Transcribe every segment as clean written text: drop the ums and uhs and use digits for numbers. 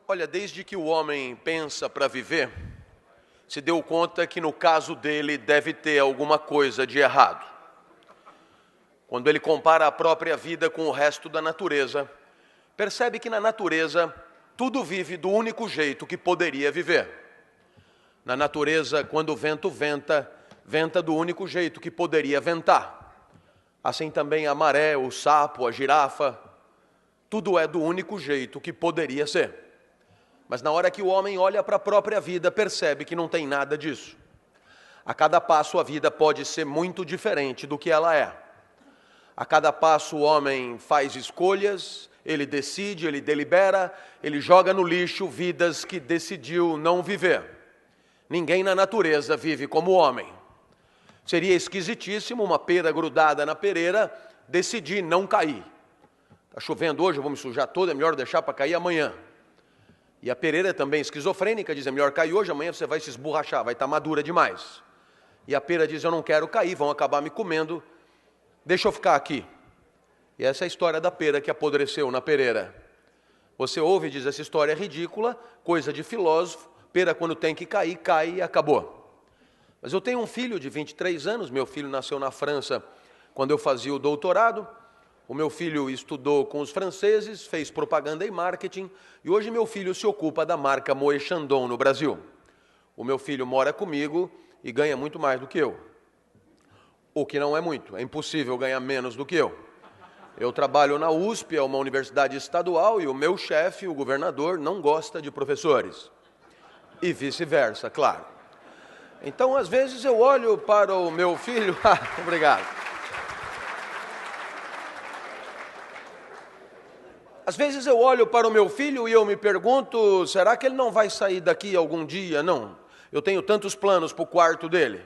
Olha, desde que o homem pensa para viver, se deu conta que no caso dele deve ter alguma coisa de errado. Quando ele compara a própria vida com o resto da natureza, percebe que na natureza tudo vive do único jeito que poderia viver. Na natureza, quando o vento venta, venta do único jeito que poderia ventar. Assim também a maré, o sapo, a girafa, tudo é do único jeito que poderia ser. Mas na hora que o homem olha para a própria vida, percebe que não tem nada disso. A cada passo a vida pode ser muito diferente do que ela é. A cada passo o homem faz escolhas, ele decide, ele delibera, ele joga no lixo vidas que decidiu não viver. Ninguém na natureza vive como o homem. Seria esquisitíssimo uma pera grudada na pereira decidir não cair. Está chovendo hoje, eu vou me sujar toda, é melhor deixar para cair amanhã. E a pereira é também esquizofrênica, diz, é melhor cair hoje, amanhã você vai se esborrachar, vai estar madura demais. E a pera diz, eu não quero cair, vão acabar me comendo, deixa eu ficar aqui. E essa é a história da pera que apodreceu na pereira. Você ouve e diz, essa história é ridícula, coisa de filósofo, pera quando tem que cair, cai e acabou. Mas eu tenho um filho de 23 anos, meu filho nasceu na França quando eu fazia o doutorado. O meu filho estudou com os franceses, fez propaganda e marketing, e hoje meu filho se ocupa da marca Moët Chandon no Brasil. O meu filho mora comigo e ganha muito mais do que eu. O que não é muito, é impossível ganhar menos do que eu. Eu trabalho na USP, é uma universidade estadual, e o meu chefe, o governador, não gosta de professores. E vice-versa, claro. Então, às vezes, eu olho para o meu filho... Obrigado. Às vezes eu olho para o meu filho e eu me pergunto, será que ele não vai sair daqui algum dia? Não. Eu tenho tantos planos para o quarto dele.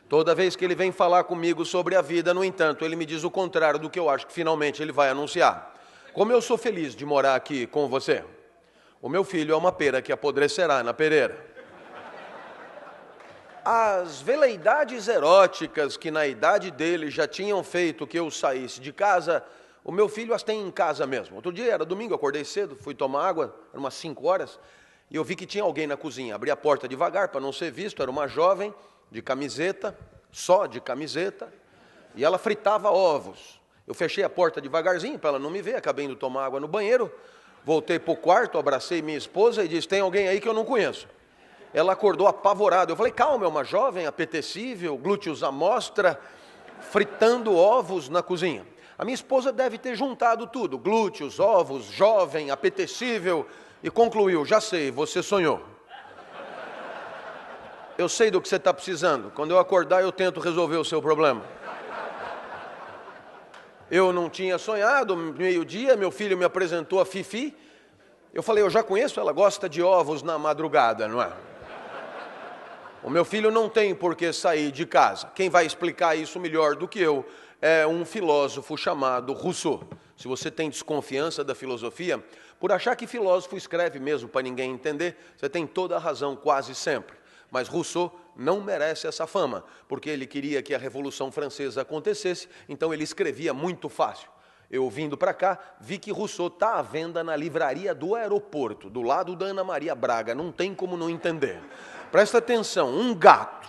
Toda vez que ele vem falar comigo sobre a vida, no entanto, ele me diz o contrário do que eu acho que finalmente ele vai anunciar. Como eu sou feliz de morar aqui com você. O meu filho é uma pera que apodrecerá na pereira. As veleidades eróticas que na idade dele já tinham feito que eu saísse de casa, o meu filho as tem em casa mesmo. Outro dia, era domingo, eu acordei cedo, fui tomar água, eram umas 5 horas, e eu vi que tinha alguém na cozinha. Abri a porta devagar para não ser visto, era uma jovem de camiseta, só de camiseta, e ela fritava ovos. Eu fechei a porta devagarzinho para ela não me ver, acabei indo tomar água no banheiro, voltei para o quarto, abracei minha esposa e disse, tem alguém aí que eu não conheço. Ela acordou apavorada. Eu falei, calma, é uma jovem apetecível, glúteos à mostra, fritando ovos na cozinha. A minha esposa deve ter juntado tudo, glúteos, ovos, jovem, apetecível, e concluiu, já sei, você sonhou. Eu sei do que você está precisando, quando eu acordar eu tento resolver o seu problema. Eu não tinha sonhado, meio-dia, meu filho me apresentou a Fifi, eu falei, eu já conheço, ela gosta de ovos na madrugada, não é? O meu filho não tem por que sair de casa, quem vai explicar isso melhor do que eu é um filósofo chamado Rousseau. Se você tem desconfiança da filosofia, por achar que filósofo escreve mesmo para ninguém entender, você tem toda a razão quase sempre. Mas Rousseau não merece essa fama, porque ele queria que a Revolução Francesa acontecesse, então ele escrevia muito fácil. Eu vindo para cá, vi que Rousseau está à venda na livraria do aeroporto, do lado da Ana Maria Braga, não tem como não entender. Presta atenção, um gato.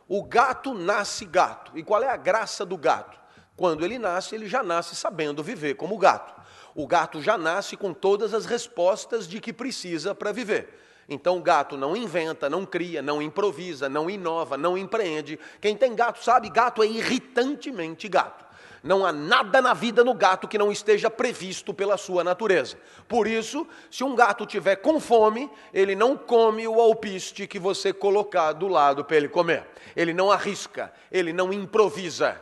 O gato nasce gato. E qual é a graça do gato? Quando ele nasce, ele já nasce sabendo viver como gato. O gato já nasce com todas as respostas de que precisa para viver. Então o gato não inventa, não cria, não improvisa, não inova, não empreende. Quem tem gato sabe, gato é irritantemente gato. Não há nada na vida no gato que não esteja previsto pela sua natureza. Por isso, se um gato tiver com fome, ele não come o alpiste que você colocar do lado para ele comer. Ele não arrisca, ele não improvisa.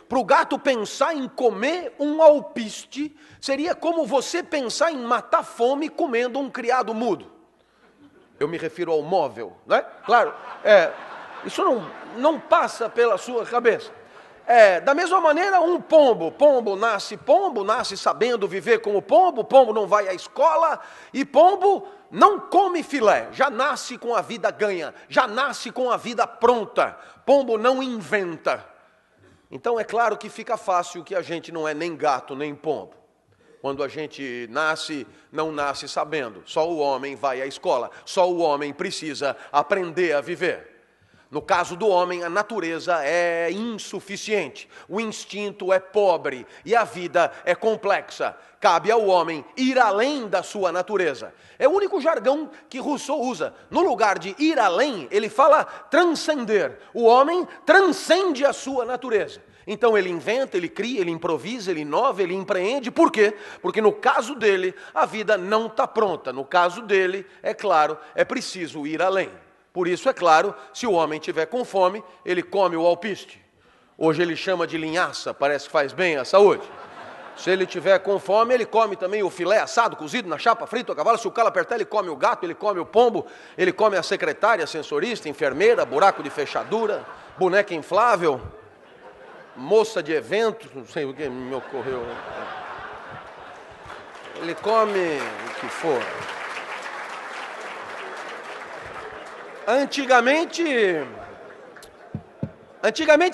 Para o gato pensar em comer um alpiste, seria como você pensar em matar fome comendo um criado mudo. Eu me refiro ao móvel, não é? Claro, isso não passa pela sua cabeça. Da mesma maneira, um pombo nasce sabendo viver como pombo não vai à escola, e pombo não come filé, já nasce com a vida ganha, já nasce com a vida pronta, pombo não inventa. Então é claro que fica fácil que a gente não é nem gato nem pombo. Quando a gente nasce, não nasce sabendo. Só o homem vai à escola. Só o homem precisa aprender a viver. No caso do homem, a natureza é insuficiente, o instinto é pobre e a vida é complexa. Cabe ao homem ir além da sua natureza. É o único jargão que Rousseau usa. No lugar de ir além, ele fala transcender. O homem transcende a sua natureza. Então ele inventa, ele cria, ele improvisa, ele inova, ele empreende. Por quê? Porque no caso dele, a vida não está pronta. No caso dele, é claro, é preciso ir além. Por isso, é claro, se o homem tiver com fome, ele come o alpiste. Hoje ele chama de linhaça, parece que faz bem à saúde. Se ele tiver com fome, ele come também o filé assado, cozido na chapa, frito a cavalo. Se o calo apertar, ele come o gato, ele come o pombo, ele come a secretária, a sensorista, enfermeira, buraco de fechadura, boneca inflável, moça de evento, não sei o que me ocorreu. Ele come o que for. Antigamente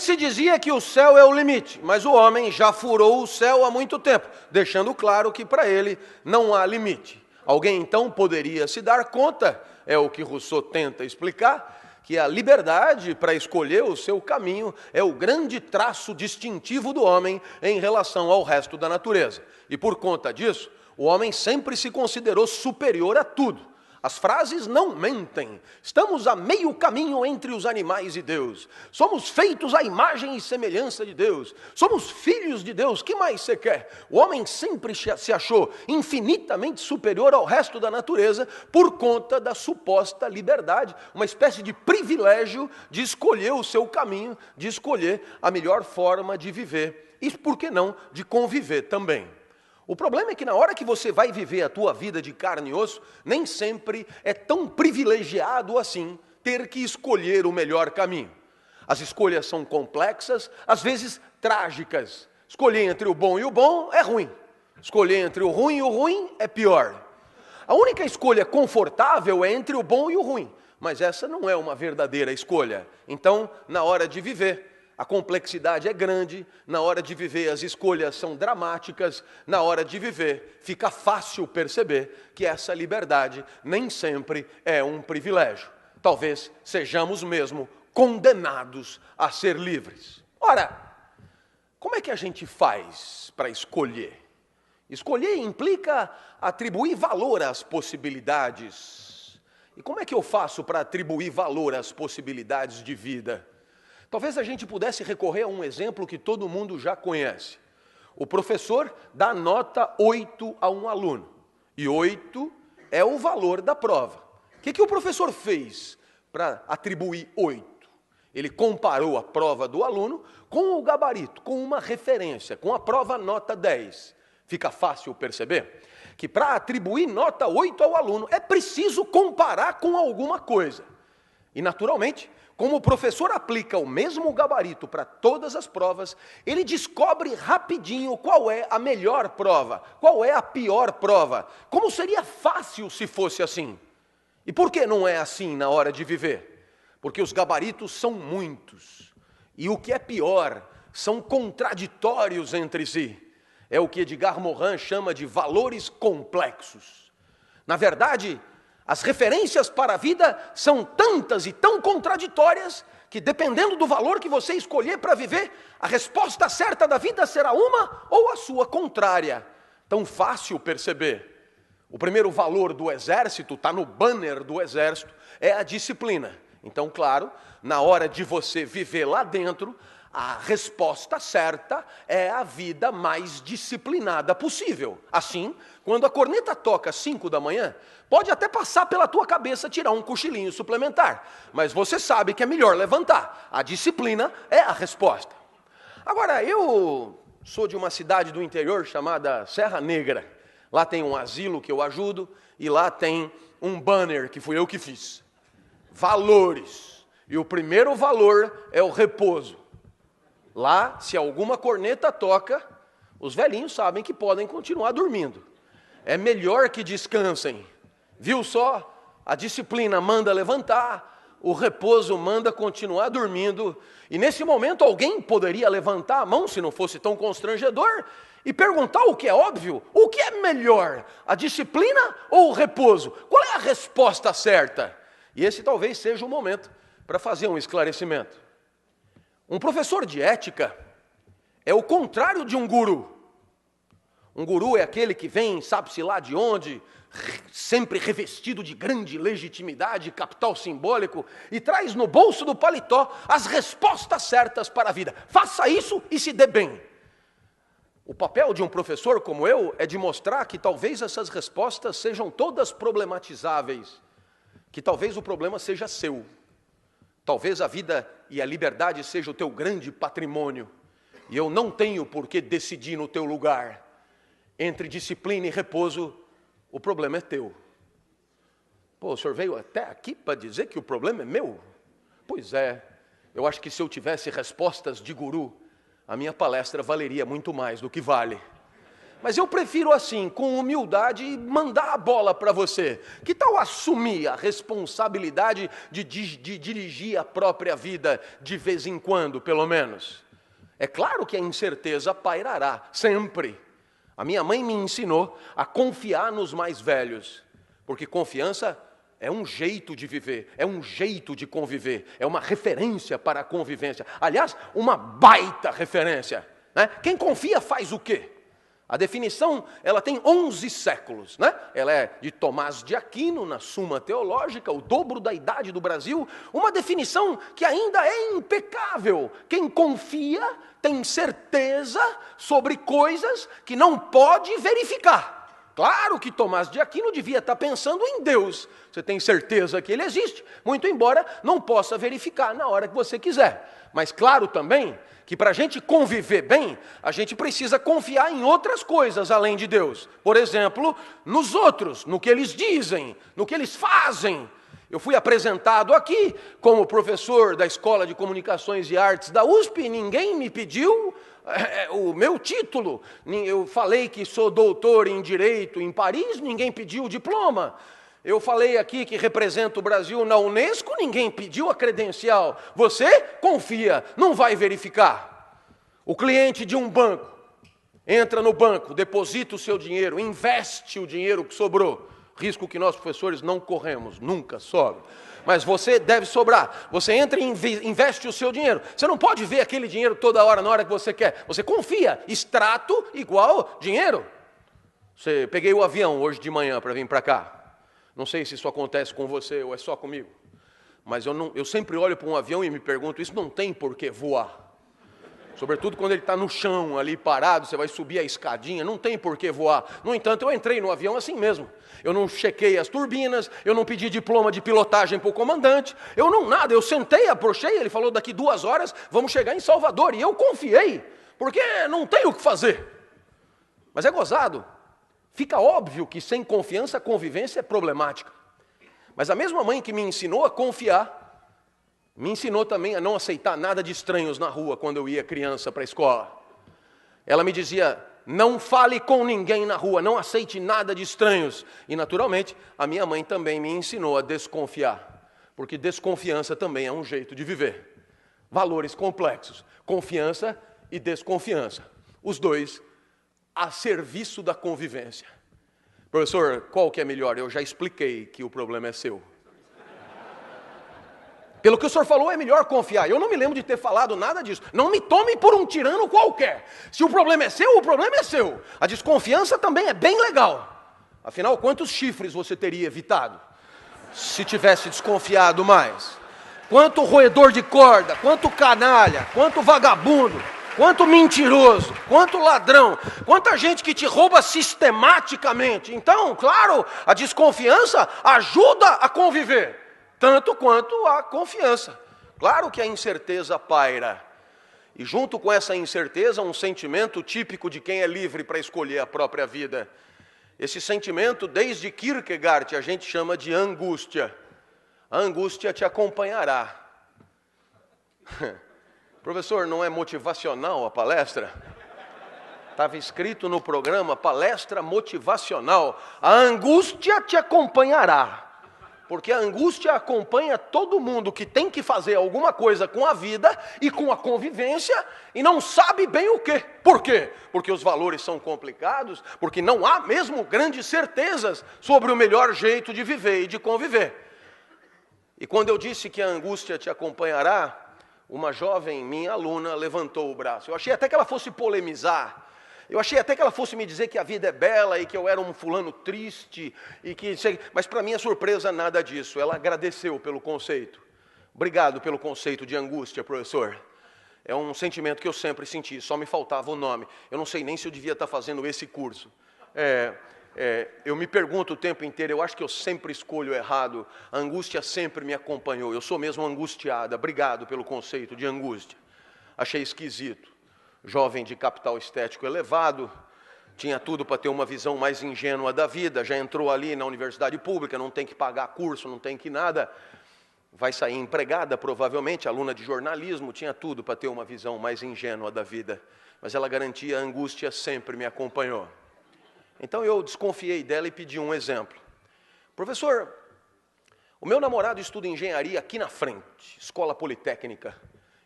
se dizia que o céu é o limite, mas o homem já furou o céu há muito tempo, deixando claro que para ele não há limite. Alguém então poderia se dar conta, é o que Rousseau tenta explicar, que a liberdade para escolher o seu caminho é o grande traço distintivo do homem em relação ao resto da natureza. E por conta disso, o homem sempre se considerou superior a tudo. As frases não mentem. Estamos a meio caminho entre os animais e Deus. Somos feitos à imagem e semelhança de Deus. Somos filhos de Deus. O que mais você quer? O homem sempre se achou infinitamente superior ao resto da natureza por conta da suposta liberdade, uma espécie de privilégio de escolher o seu caminho, de escolher a melhor forma de viver e, por que não, de conviver também. O problema é que na hora que você vai viver a tua vida de carne e osso, nem sempre é tão privilegiado assim ter que escolher o melhor caminho. As escolhas são complexas, às vezes trágicas. Escolher entre o bom e o bom é ruim. Escolher entre o ruim e o ruim é pior. A única escolha confortável é entre o bom e o ruim, mas essa não é uma verdadeira escolha. Então, na hora de viver, a complexidade é grande, na hora de viver as escolhas são dramáticas, na hora de viver fica fácil perceber que essa liberdade nem sempre é um privilégio. Talvez sejamos mesmo condenados a ser livres. Ora, como é que a gente faz para escolher? Escolher implica atribuir valor às possibilidades. E como é que eu faço para atribuir valor às possibilidades de vida? Talvez a gente pudesse recorrer a um exemplo que todo mundo já conhece. O professor dá nota 8 a um aluno, e 8 é o valor da prova. O que o professor fez para atribuir 8? Ele comparou a prova do aluno com o gabarito, com uma referência, com a prova nota 10. Fica fácil perceber que para atribuir nota 8 ao aluno é preciso comparar com alguma coisa. E naturalmente, como o professor aplica o mesmo gabarito para todas as provas, ele descobre rapidinho qual é a melhor prova, qual é a pior prova. Como seria fácil se fosse assim? E por que não é assim na hora de viver? Porque os gabaritos são muitos. E o que é pior, são contraditórios entre si. É o que Edgar Morin chama de valores complexos. Na verdade, as referências para a vida são tantas e tão contraditórias que, dependendo do valor que você escolher para viver, a resposta certa da vida será uma ou a sua contrária. Tão fácil perceber. O primeiro valor do exército, está no banner do exército, é a disciplina. Então, claro, na hora de você viver lá dentro, a resposta certa é a vida mais disciplinada possível. Assim, quando a corneta toca às 5 da manhã, pode até passar pela tua cabeça tirar um cochilinho suplementar, mas você sabe que é melhor levantar. A disciplina é a resposta. Agora, eu sou de uma cidade do interior chamada Serra Negra. Lá tem um asilo que eu ajudo e lá tem um banner que fui eu que fiz. Valores. E o primeiro valor é o repouso. Lá, se alguma corneta toca, os velhinhos sabem que podem continuar dormindo. É melhor que descansem. Viu só? A disciplina manda levantar, o repouso manda continuar dormindo. E nesse momento alguém poderia levantar a mão, se não fosse tão constrangedor, e perguntar o que é óbvio: o que é melhor, a disciplina ou o repouso? Qual é a resposta certa? E esse talvez seja o momento para fazer um esclarecimento. Um professor de ética é o contrário de um guru. Um guru é aquele que vem, sabe-se lá de onde, sempre revestido de grande legitimidade, capital simbólico, e traz no bolso do paletó as respostas certas para a vida. Faça isso e se dê bem. O papel de um professor como eu é de mostrar que talvez essas respostas sejam todas problematizáveis, que talvez o problema seja seu. Talvez a vida e a liberdade seja o teu grande patrimônio, e eu não tenho por que decidir no teu lugar. Entre disciplina e repouso, o problema é teu. Pô, o senhor veio até aqui para dizer que o problema é meu? Pois é, eu acho que se eu tivesse respostas de guru, a minha palestra valeria muito mais do que vale. Mas eu prefiro assim, com humildade, mandar a bola para você. Que tal assumir a responsabilidade de dirigir a própria vida de vez em quando, pelo menos? É claro que a incerteza pairará, sempre. A minha mãe me ensinou a confiar nos mais velhos, porque confiança é um jeito de viver, é um jeito de conviver, é uma referência para a convivência. Aliás, uma baita referência, né? Quem confia faz o quê? A definição, ela tem 11 séculos, né? Ela é de Tomás de Aquino, na Suma Teológica, o dobro da idade do Brasil, uma definição que ainda é impecável. Quem confia tem certeza sobre coisas que não pode verificar. Claro que Tomás de Aquino devia estar pensando em Deus. Você tem certeza que Ele existe, muito embora não possa verificar na hora que você quiser. Mas claro também que para a gente conviver bem, a gente precisa confiar em outras coisas além de Deus. Por exemplo, nos outros, no que eles dizem, no que eles fazem. Eu fui apresentado aqui como professor da Escola de Comunicações e Artes da USP, e ninguém me pediu o meu título. Eu falei que sou doutor em Direito em Paris, ninguém pediu o diploma. Eu falei aqui que represento o Brasil na Unesco, ninguém pediu a credencial. Você confia, não vai verificar. O cliente de um banco entra no banco, deposita o seu dinheiro, investe o dinheiro que sobrou. Risco que nós, professores, não corremos, nunca sobra. Mas você deve sobrar. Você entra e investe o seu dinheiro. Você não pode ver aquele dinheiro toda hora, na hora que você quer. Você confia. Extrato igual dinheiro. Peguei o avião hoje de manhã para vir para cá. Não sei se isso acontece com você ou é só comigo. Mas eu sempre olho para um avião e me pergunto, isso não tem por que voar. Sobretudo quando ele está no chão ali parado, você vai subir a escadinha, não tem por que voar. No entanto, eu entrei no avião assim mesmo. Eu não chequei as turbinas, eu não pedi diploma de pilotagem para o comandante, eu sentei, abrochei, ele falou daqui 2 horas, vamos chegar em Salvador. E eu confiei, porque não tem o que fazer. Mas é gozado. Fica óbvio que sem confiança a convivência é problemática. Mas a mesma mãe que me ensinou a confiar, me ensinou também a não aceitar nada de estranhos na rua quando eu ia criança para a escola. Ela me dizia, não fale com ninguém na rua, não aceite nada de estranhos. E naturalmente, a minha mãe também me ensinou a desconfiar, porque desconfiança também é um jeito de viver. Valores complexos, confiança e desconfiança. Os dois a serviço da convivência. Professor, qual que é melhor? Eu já expliquei que o problema é seu. Pelo que o senhor falou, é melhor confiar. Eu não me lembro de ter falado nada disso. Não me tome por um tirano qualquer. Se o problema é seu, o problema é seu. A desconfiança também é bem legal. Afinal, quantos chifres você teria evitado se tivesse desconfiado mais? Quanto roedor de corda, quanto canalha, quanto vagabundo, quanto mentiroso, quanto ladrão, quanta gente que te rouba sistematicamente. Então, claro, a desconfiança ajuda a conviver. Tanto quanto a confiança. Claro que a incerteza paira. E junto com essa incerteza, um sentimento típico de quem é livre para escolher a própria vida. Esse sentimento, desde Kierkegaard, a gente chama de angústia. A angústia te acompanhará. Professor, não é motivacional a palestra? Estava escrito no programa, palestra motivacional. A angústia te acompanhará. Porque a angústia acompanha todo mundo que tem que fazer alguma coisa com a vida e com a convivência e não sabe bem o quê. Por quê? Porque os valores são complicados, porque não há mesmo grandes certezas sobre o melhor jeito de viver e de conviver. E quando eu disse que a angústia te acompanhará, uma jovem, minha aluna, levantou o braço. Eu achei até que ela fosse polemizar. Eu achei até que ela fosse me dizer que a vida é bela e que eu era um fulano triste. Mas para minha surpresa, nada disso. Ela agradeceu pelo conceito. Obrigado pelo conceito de angústia, professor. É um sentimento que eu sempre senti, só me faltava o nome. Eu não sei nem se eu devia estar fazendo esse curso. Eu me pergunto o tempo inteiro, eu acho que eu sempre escolho errado. A angústia sempre me acompanhou. Eu sou mesmo angustiada. Obrigado pelo conceito de angústia. Achei esquisito. Jovem de capital estético elevado, tinha tudo para ter uma visão mais ingênua da vida, já entrou ali na universidade pública, não tem que pagar curso, não tem que nada, vai sair empregada provavelmente, aluna de jornalismo, tinha tudo para ter uma visão mais ingênua da vida, mas ela garantia a angústia sempre me acompanhou. Então eu desconfiei dela e pedi um exemplo. Professor, o meu namorado estuda engenharia aqui na frente, escola politécnica,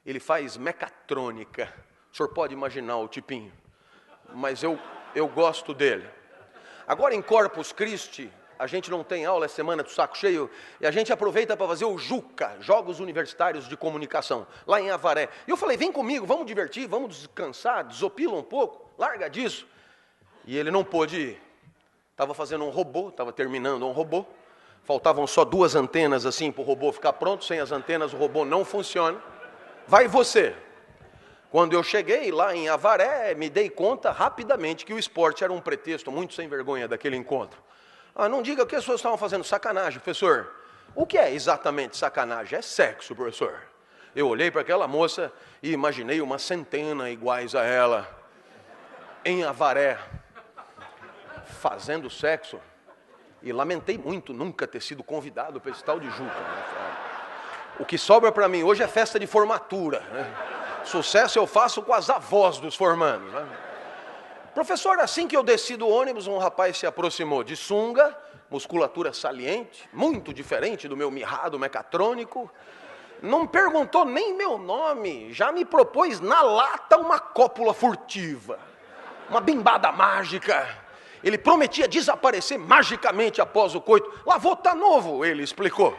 ele faz mecatrônica. O senhor pode imaginar o tipinho, mas eu gosto dele. Agora em Corpus Christi, a gente não tem aula, é semana do saco cheio, e a gente aproveita para fazer o JUCA, Jogos Universitários de Comunicação, lá em Avaré. E eu falei, vem comigo, vamos divertir, vamos descansar, desopila um pouco, larga disso. E ele não pôde ir. Estava fazendo um robô, estava terminando um robô, faltavam só 2 antenas assim para o robô ficar pronto, sem as antenas o robô não funciona. Vai você. Quando eu cheguei lá em Avaré, me dei conta rapidamente que o esporte era um pretexto muito sem vergonha daquele encontro. Não diga o que as pessoas estavam fazendo, sacanagem, professor. O que é exatamente sacanagem? É sexo, professor. Eu olhei para aquela moça e imaginei uma centena iguais a ela, em Avaré, fazendo sexo. E lamentei muito nunca ter sido convidado para esse tal de JUCA. O que sobra para mim hoje é festa de formatura, né? Sucesso eu faço com as avós dos formandos, né? Professor, assim que eu desci do ônibus, um rapaz se aproximou de sunga, musculatura saliente, muito diferente do meu mirrado mecatrônico. Não perguntou nem meu nome, já me propôs na lata uma cópula furtiva, uma bimbada mágica. Ele prometia desaparecer magicamente após o coito. Lavou, tá novo, ele explicou.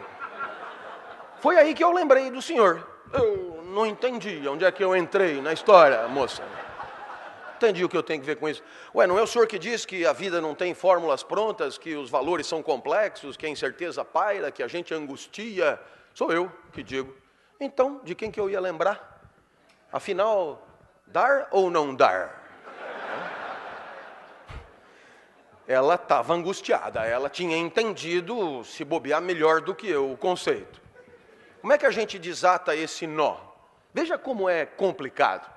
Foi aí que eu lembrei do senhor. Eu não entendi onde é que eu entrei na história, moça. Entendi o que eu tenho que ver com isso. Ué, não é o senhor que diz que a vida não tem fórmulas prontas, que os valores são complexos, que a incerteza paira, que a gente angustia? Sou eu que digo. Então, de quem que eu ia lembrar? Afinal, dar ou não dar? Ela estava angustiada, ela tinha entendido, se bobear, melhor do que eu o conceito. Como é que a gente desata esse nó? Veja como é complicado.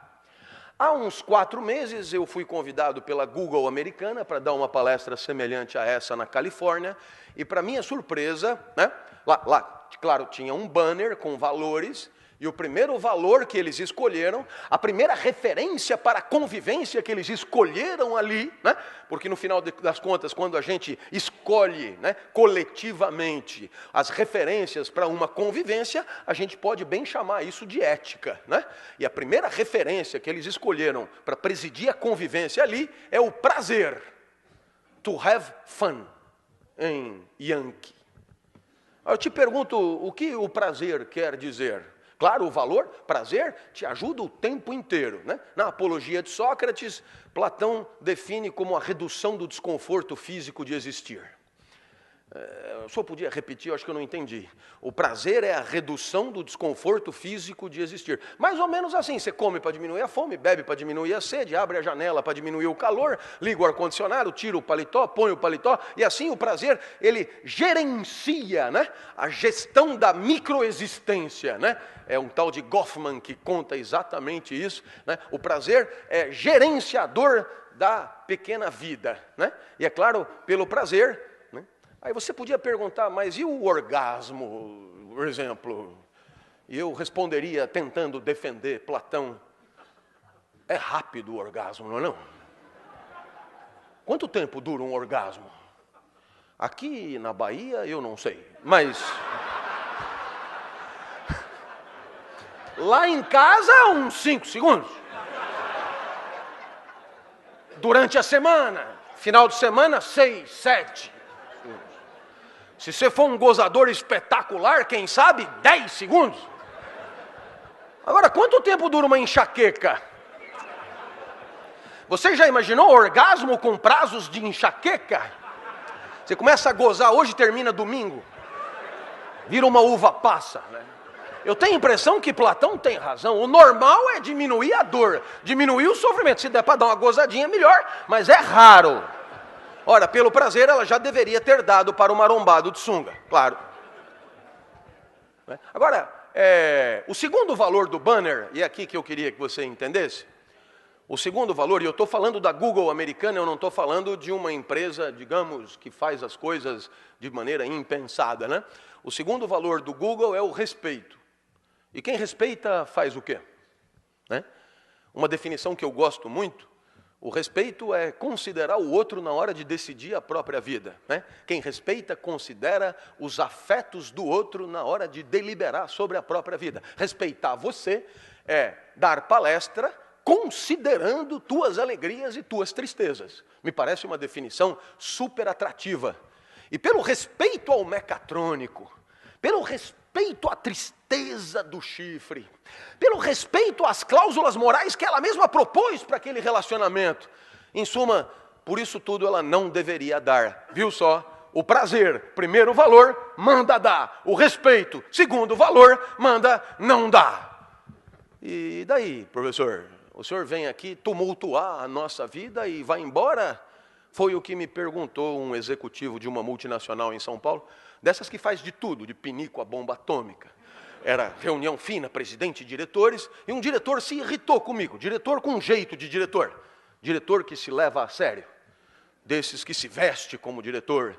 Há uns 4 meses eu fui convidado pela Google americana para dar uma palestra semelhante a essa na Califórnia, e para minha surpresa, né, lá, claro, tinha um banner com valores, e o primeiro valor que eles escolheram, a primeira referência para a convivência que eles escolheram ali, né? Porque no final das contas, quando a gente escolhe, né, coletivamente as referências para uma convivência, a gente pode bem chamar isso de ética, né? E a primeira referência que eles escolheram para presidir a convivência ali é o prazer. To have fun, em Yankee. Eu te pergunto, o que o prazer quer dizer? Claro, o valor, prazer, te ajuda o tempo inteiro, né? Na Apologia de Sócrates, Platão define como a redução do desconforto físico de existir. O senhor podia repetir? Eu acho que eu não entendi. O prazer é a redução do desconforto físico de existir. Mais ou menos assim, você come para diminuir a fome, bebe para diminuir a sede, abre a janela para diminuir o calor, liga o ar-condicionado, tira o paletó, põe o paletó, e assim o prazer, ele gerencia, né, a gestão da microexistência, né? É um tal de Goffman que conta exatamente isso, né? O prazer é gerenciador da pequena vida, né? E é claro, pelo prazer, aí você podia perguntar, mas e o orgasmo, por exemplo? E eu responderia, tentando defender Platão, é rápido o orgasmo, não é não? Quanto tempo dura um orgasmo? Aqui na Bahia eu não sei, mas lá em casa uns 5 segundos. Durante a semana, final de semana, 6, 7. Se você for um gozador espetacular, quem sabe 10 segundos. Agora, quanto tempo dura uma enxaqueca? Você já imaginou orgasmo com prazos de enxaqueca? Você começa a gozar hoje e termina domingo. Vira uma uva passa, né? Eu tenho a impressão que Platão tem razão. O normal é diminuir a dor, diminuir o sofrimento. Se der para dar uma gozadinha, melhor, mas é raro. Ora, pelo prazer, ela já deveria ter dado para o marombado de sunga, claro. Agora, o segundo valor do banner, e é aqui que eu queria que você entendesse, o segundo valor, e eu estou falando da Google americana, eu não estou falando de uma empresa, digamos, que faz as coisas de maneira impensada, né? O segundo valor do Google é o respeito. E quem respeita faz o quê? Né? Uma definição que eu gosto muito, o respeito é considerar o outro na hora de decidir a própria vida. Né? Quem respeita considera os afetos do outro na hora de deliberar sobre a própria vida. Respeitar você é dar palestra considerando tuas alegrias e tuas tristezas. Me parece uma definição super atrativa. E pelo respeito ao mecatrônico, pelo respeito à tristeza do chifre, pelo respeito às cláusulas morais que ela mesma propôs para aquele relacionamento, em suma, por isso tudo ela não deveria dar. Viu só? O prazer, primeiro valor, manda dar. O respeito, segundo valor, manda não dar. E daí, professor? O senhor vem aqui tumultuar a nossa vida e vai embora? Foi o que me perguntou um executivo de uma multinacional em São Paulo, dessas que faz de tudo, de pinico a bomba atômica. Era reunião fina, presidente e diretores, e um diretor se irritou comigo, diretor com jeito de diretor que se leva a sério, desses que se veste como diretor,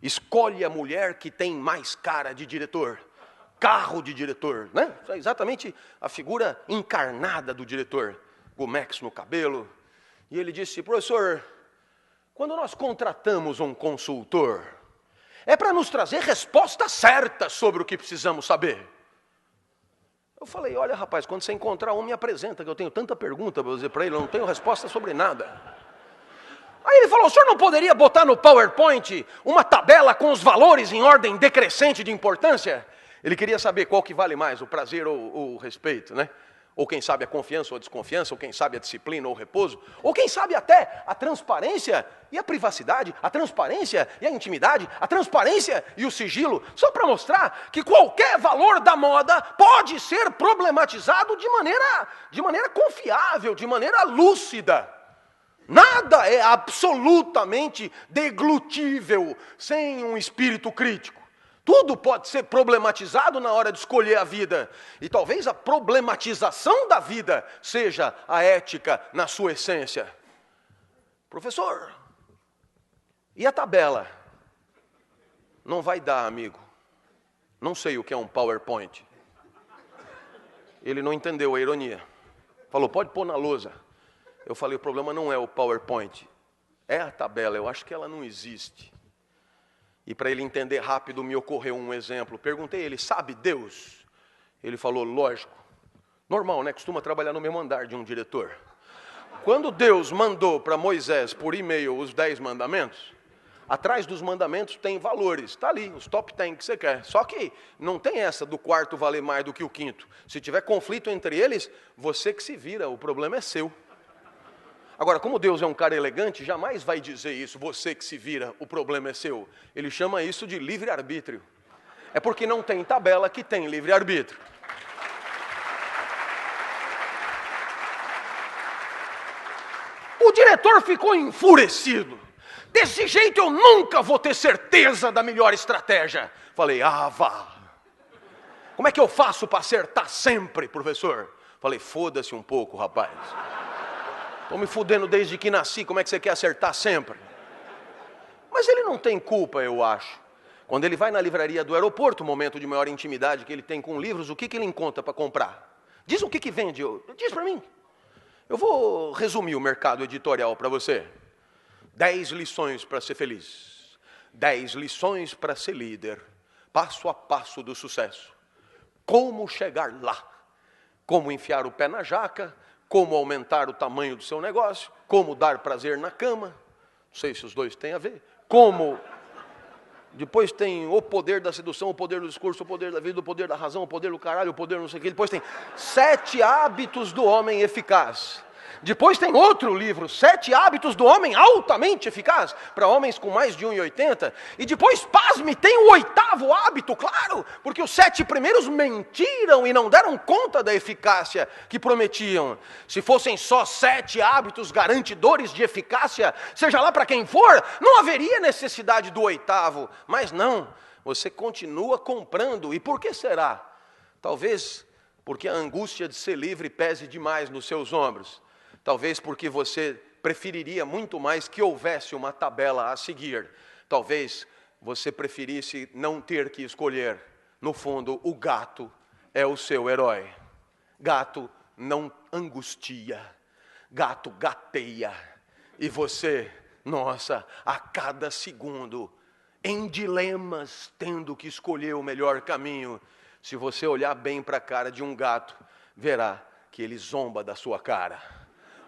escolhe a mulher que tem mais cara de diretor, carro de diretor, né? É exatamente a figura encarnada do diretor. Gomex no cabelo, e ele disse: professor, quando nós contratamos um consultor, é para nos trazer respostas certas sobre o que precisamos saber. Eu falei: olha, rapaz, quando você encontrar um, me apresenta, que eu tenho tanta pergunta para dizer para ele, eu não tenho resposta sobre nada. Aí ele falou: o senhor não poderia botar no PowerPoint uma tabela com os valores em ordem decrescente de importância? Ele queria saber qual que vale mais, o prazer ou o respeito, né? Ou quem sabe a confiança ou a desconfiança, ou quem sabe a disciplina ou o repouso, ou quem sabe até a transparência e a privacidade, a transparência e a intimidade, a transparência e o sigilo, só para mostrar que qualquer valor da moda pode ser problematizado de maneira confiável, de maneira lúcida. Nada é absolutamente deglutível sem um espírito crítico. Tudo pode ser problematizado na hora de escolher a vida. E talvez a problematização da vida seja a ética na sua essência. Professor, e a tabela? Não vai dar, amigo. Não sei o que é um PowerPoint. Ele não entendeu a ironia. Falou: pode pôr na lousa. Eu falei: o problema não é o PowerPoint. É a tabela, eu acho que ela não existe. E para ele entender rápido, me ocorreu um exemplo. Perguntei a ele: sabe Deus? Ele falou: lógico. Normal, né? Costuma trabalhar no mesmo andar de um diretor. Quando Deus mandou para Moisés por e-mail os 10 mandamentos, atrás dos mandamentos tem valores. Está ali, os top 10 que você quer. Só que não tem essa do quarto valer mais do que o quinto. Se tiver conflito entre eles, você que se vira, o problema é seu. Agora, como Deus é um cara elegante, jamais vai dizer isso: você que se vira, o problema é seu. Ele chama isso de livre-arbítrio. É porque não tem tabela que tem livre-arbítrio. O diretor ficou enfurecido. Desse jeito eu nunca vou ter certeza da melhor estratégia. Falei: ah, vá. Como é que eu faço para acertar sempre, professor? Falei: foda-se um pouco, rapaz. Estou me fudendo desde que nasci, como é que você quer acertar sempre? Mas ele não tem culpa, eu acho. Quando ele vai na livraria do aeroporto, momento de maior intimidade que ele tem com livros, o que ele encontra para comprar? Diz o que vende, diz para mim. Eu vou resumir o mercado editorial para você. 10 lições para ser feliz. 10 lições para ser líder, passo a passo do sucesso. Como chegar lá, como enfiar o pé na jaca, como aumentar o tamanho do seu negócio, como dar prazer na cama, não sei se os dois têm a ver, como... Depois tem o poder da sedução, o poder do discurso, o poder da vida, o poder da razão, o poder do caralho, o poder não sei o quê. Depois tem 7 hábitos do homem eficaz. Depois tem outro livro, 7 hábitos do homem altamente eficaz, para homens com mais de 1,80. E depois, pasme, tem o 8º hábito, claro, porque os 7 primeiros mentiram e não deram conta da eficácia que prometiam. Se fossem só 7 hábitos garantidores de eficácia, seja lá para quem for, não haveria necessidade do 8º. Mas não, você continua comprando. E por que será? Talvez porque a angústia de ser livre pese demais nos seus ombros. Talvez porque você preferiria muito mais que houvesse uma tabela a seguir. Talvez você preferisse não ter que escolher. No fundo, o gato é o seu herói. Gato não angustia. Gato gateia. E você, nossa, a cada segundo, em dilemas, tendo que escolher o melhor caminho. Se você olhar bem para a cara de um gato, verá que ele zomba da sua cara.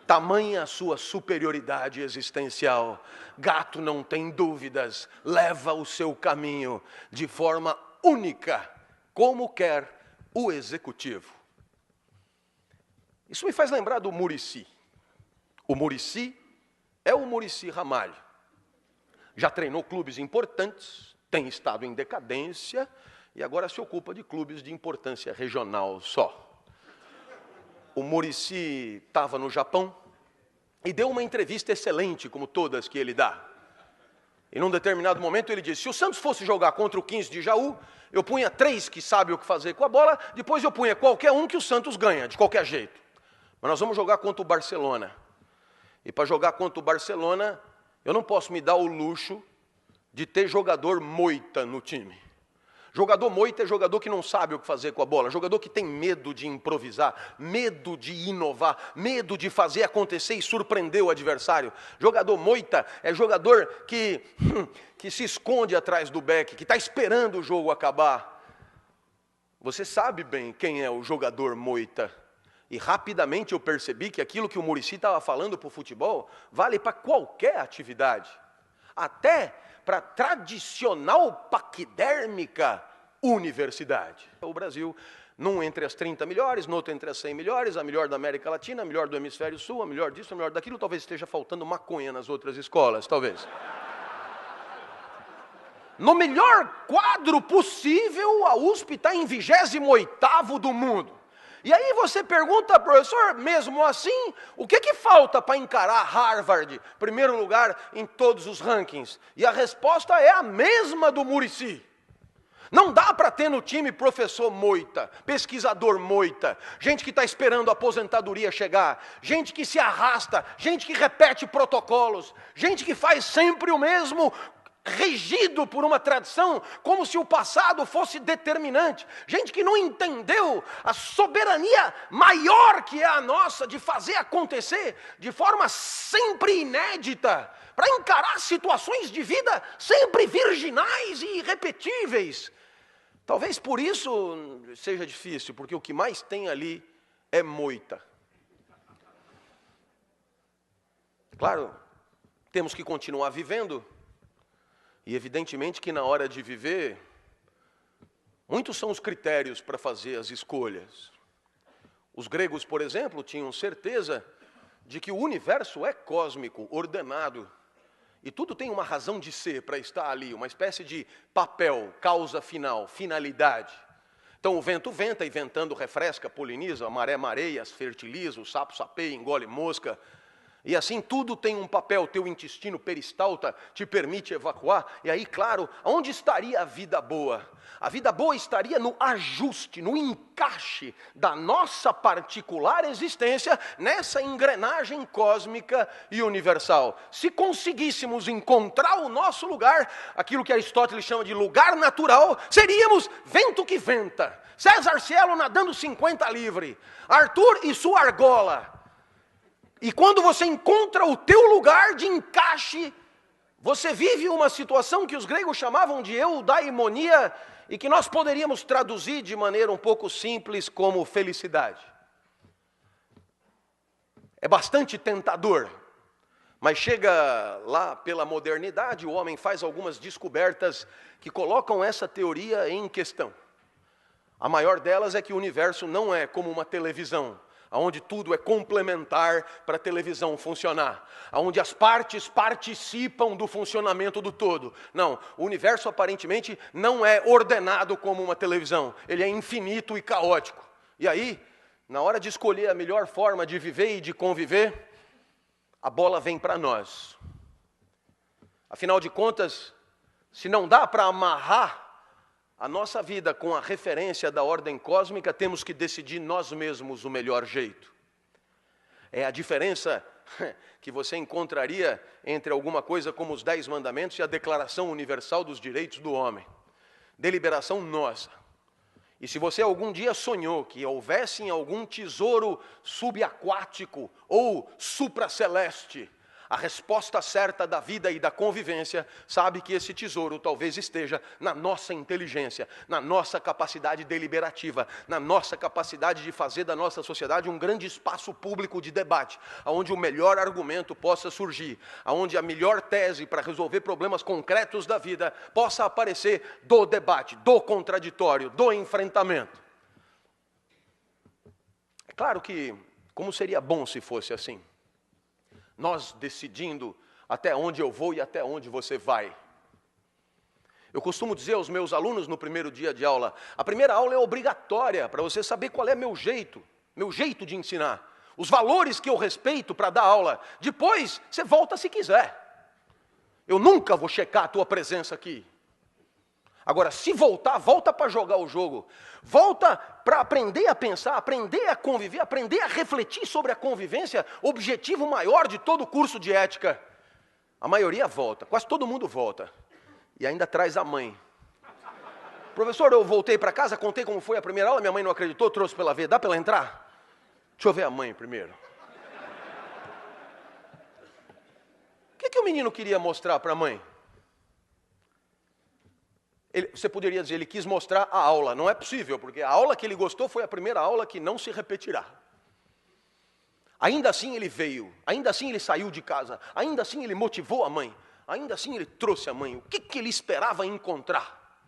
Tamanha a sua superioridade existencial. Gato não tem dúvidas, leva o seu caminho de forma única, como quer o executivo. Isso me faz lembrar do Muricy. O Muricy é o Muricy Ramalho. Já treinou clubes importantes, tem estado em decadência e agora se ocupa de clubes de importância regional só. O Muricy estava no Japão e deu uma entrevista excelente, como todas que ele dá. E num determinado momento ele disse, se o Santos fosse jogar contra o 15 de Jaú, eu punha 3 que sabem o que fazer com a bola, depois eu punha qualquer um que o Santos ganha, de qualquer jeito. Mas nós vamos jogar contra o Barcelona. E para jogar contra o Barcelona, eu não posso me dar o luxo de ter jogador moita no time. Jogador moita é jogador que não sabe o que fazer com a bola, jogador que tem medo de improvisar, medo de inovar, medo de fazer acontecer e surpreender o adversário. Jogador moita é jogador que se esconde atrás do beck, que está esperando o jogo acabar. Você sabe bem quem é o jogador moita. E rapidamente eu percebi que aquilo que o Muricy estava falando para o futebol vale para qualquer atividade. Até para a tradicional paquidérmica universidade. O Brasil, num entre as 30 melhores, no outro entre as 100 melhores, a melhor da América Latina, a melhor do Hemisfério Sul, a melhor disso, a melhor daquilo, talvez esteja faltando maconha nas outras escolas, talvez. No melhor quadro possível, a USP está em 28º do mundo. E aí você pergunta, professor, mesmo assim, o que falta para encarar Harvard, primeiro lugar em todos os rankings? E a resposta é a mesma do Muricy. Não dá para ter no time professor moita, pesquisador moita, gente que está esperando a aposentadoria chegar, gente que se arrasta, gente que repete protocolos, gente que faz sempre o mesmo, regido por uma tradição, como se o passado fosse determinante. Gente que não entendeu a soberania maior que é a nossa de fazer acontecer de forma sempre inédita, para encarar situações de vida sempre virginais e irrepetíveis. Talvez por isso seja difícil, porque o que mais tem ali é moita. Claro, temos que continuar vivendo. E evidentemente que na hora de viver, muitos são os critérios para fazer as escolhas. Os gregos, por exemplo, tinham certeza de que o universo é cósmico, ordenado. E tudo tem uma razão de ser para estar ali, uma espécie de papel, causa final, finalidade. Então o vento venta e ventando refresca, poliniza, a maré mareia, fertiliza, o sapo sapeia, engole mosca. E assim tudo tem um papel, teu intestino peristálta te permite evacuar. E aí, claro, onde estaria a vida boa? A vida boa estaria no ajuste, no encaixe da nossa particular existência nessa engrenagem cósmica e universal. Se conseguíssemos encontrar o nosso lugar, aquilo que Aristóteles chama de lugar natural, seríamos vento que venta. César Cielo nadando 50 livre, Arthur e sua argola. E quando você encontra o teu lugar de encaixe, Você vive uma situação que os gregos chamavam de eudaimonia e que nós poderíamos traduzir de maneira um pouco simples como felicidade. É bastante tentador, mas chega lá pela modernidade, o homem faz algumas descobertas que colocam essa teoria em questão. A maior delas é que o universo não é como uma televisão, onde tudo é complementar para a televisão funcionar, onde as partes participam do funcionamento do todo. Não, o universo aparentemente não é ordenado como uma televisão, ele é infinito e caótico. E aí, na hora de escolher a melhor forma de viver e de conviver, a bola vem para nós. Afinal de contas, se não dá para amarrar a nossa vida com a referência da ordem cósmica, temos que decidir nós mesmos o melhor jeito. É a diferença que você encontraria entre alguma coisa como os 10 mandamentos e a Declaração Universal dos Direitos do Homem. Deliberação nossa. E se você algum dia sonhou que houvesse algum tesouro subaquático ou supraceleste, a resposta certa da vida e da convivência, sabe que esse tesouro talvez esteja na nossa inteligência, na nossa capacidade deliberativa, na nossa capacidade de fazer da nossa sociedade um grande espaço público de debate, onde o melhor argumento possa surgir, onde a melhor tese para resolver problemas concretos da vida possa aparecer do debate, do contraditório, do enfrentamento. É claro que, como seria bom se fosse assim? Nós decidindo até onde eu vou e até onde você vai. Eu costumo dizer aos meus alunos no primeiro dia de aula, a primeira aula é obrigatória para você saber qual é meu jeito de ensinar, os valores que eu respeito para dar aula. Depois, você volta se quiser. Eu nunca vou checar a tua presença aqui. Agora, se voltar, volta para jogar o jogo. Volta para aprender a pensar, aprender a conviver, aprender a refletir sobre a convivência, objetivo maior de todo o curso de ética. A maioria volta, quase todo mundo volta. E ainda traz a mãe. Professor, eu voltei para casa, contei como foi a primeira aula, minha mãe não acreditou, trouxe para ela ver. Dá para ela entrar? Deixa eu ver a mãe primeiro. O que o menino queria mostrar para a mãe? Você poderia dizer, ele quis mostrar a aula. Não é possível, porque a aula que ele gostou foi a primeira aula que não se repetirá. Ainda assim ele veio, ainda assim ele saiu de casa, ainda assim ele motivou a mãe, ainda assim ele trouxe a mãe. O que ele esperava encontrar?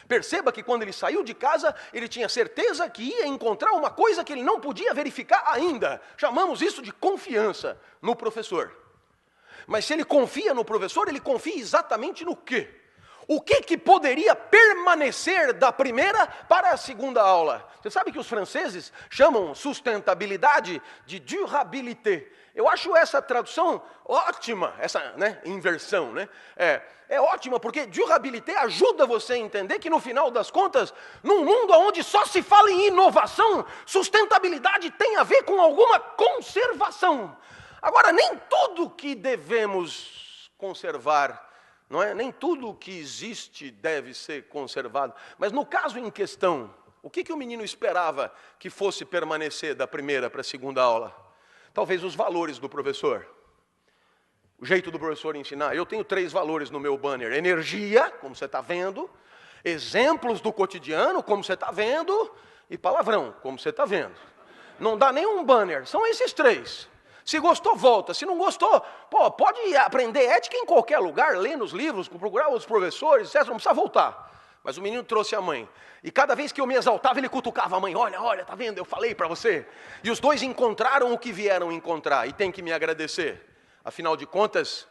Perceba que quando ele saiu de casa, ele tinha certeza que ia encontrar uma coisa que ele não podia verificar ainda. Chamamos isso de confiança no professor. Mas se ele confia no professor, ele confia exatamente no quê? O que poderia permanecer da primeira para a segunda aula? Você sabe que os franceses chamam sustentabilidade de durabilité. Eu acho essa tradução ótima, essa inversão. É ótima, porque durabilité ajuda você a entender que no final das contas, num mundo onde só se fala em inovação, sustentabilidade tem a ver com alguma conservação. Agora, nem tudo que devemos conservar, nem tudo que existe deve ser conservado. Mas no caso em questão, o que o menino esperava que fosse permanecer da primeira para a segunda aula? Talvez os valores do professor. O jeito do professor ensinar. Eu tenho 3 valores no meu banner. Energia, como você está vendo. Exemplos do cotidiano, como você está vendo. E palavrão, como você está vendo. Não dá nenhum banner. São esses 3. Se gostou, volta. Se não gostou, pode aprender ética em qualquer lugar, ler nos livros, procurar os professores, etc. Não precisa voltar. Mas o menino trouxe a mãe. E cada vez que eu me exaltava, ele cutucava a mãe. Olha, tá vendo? Eu falei para você. E os dois encontraram o que vieram encontrar. E tem que me agradecer. Afinal de contas,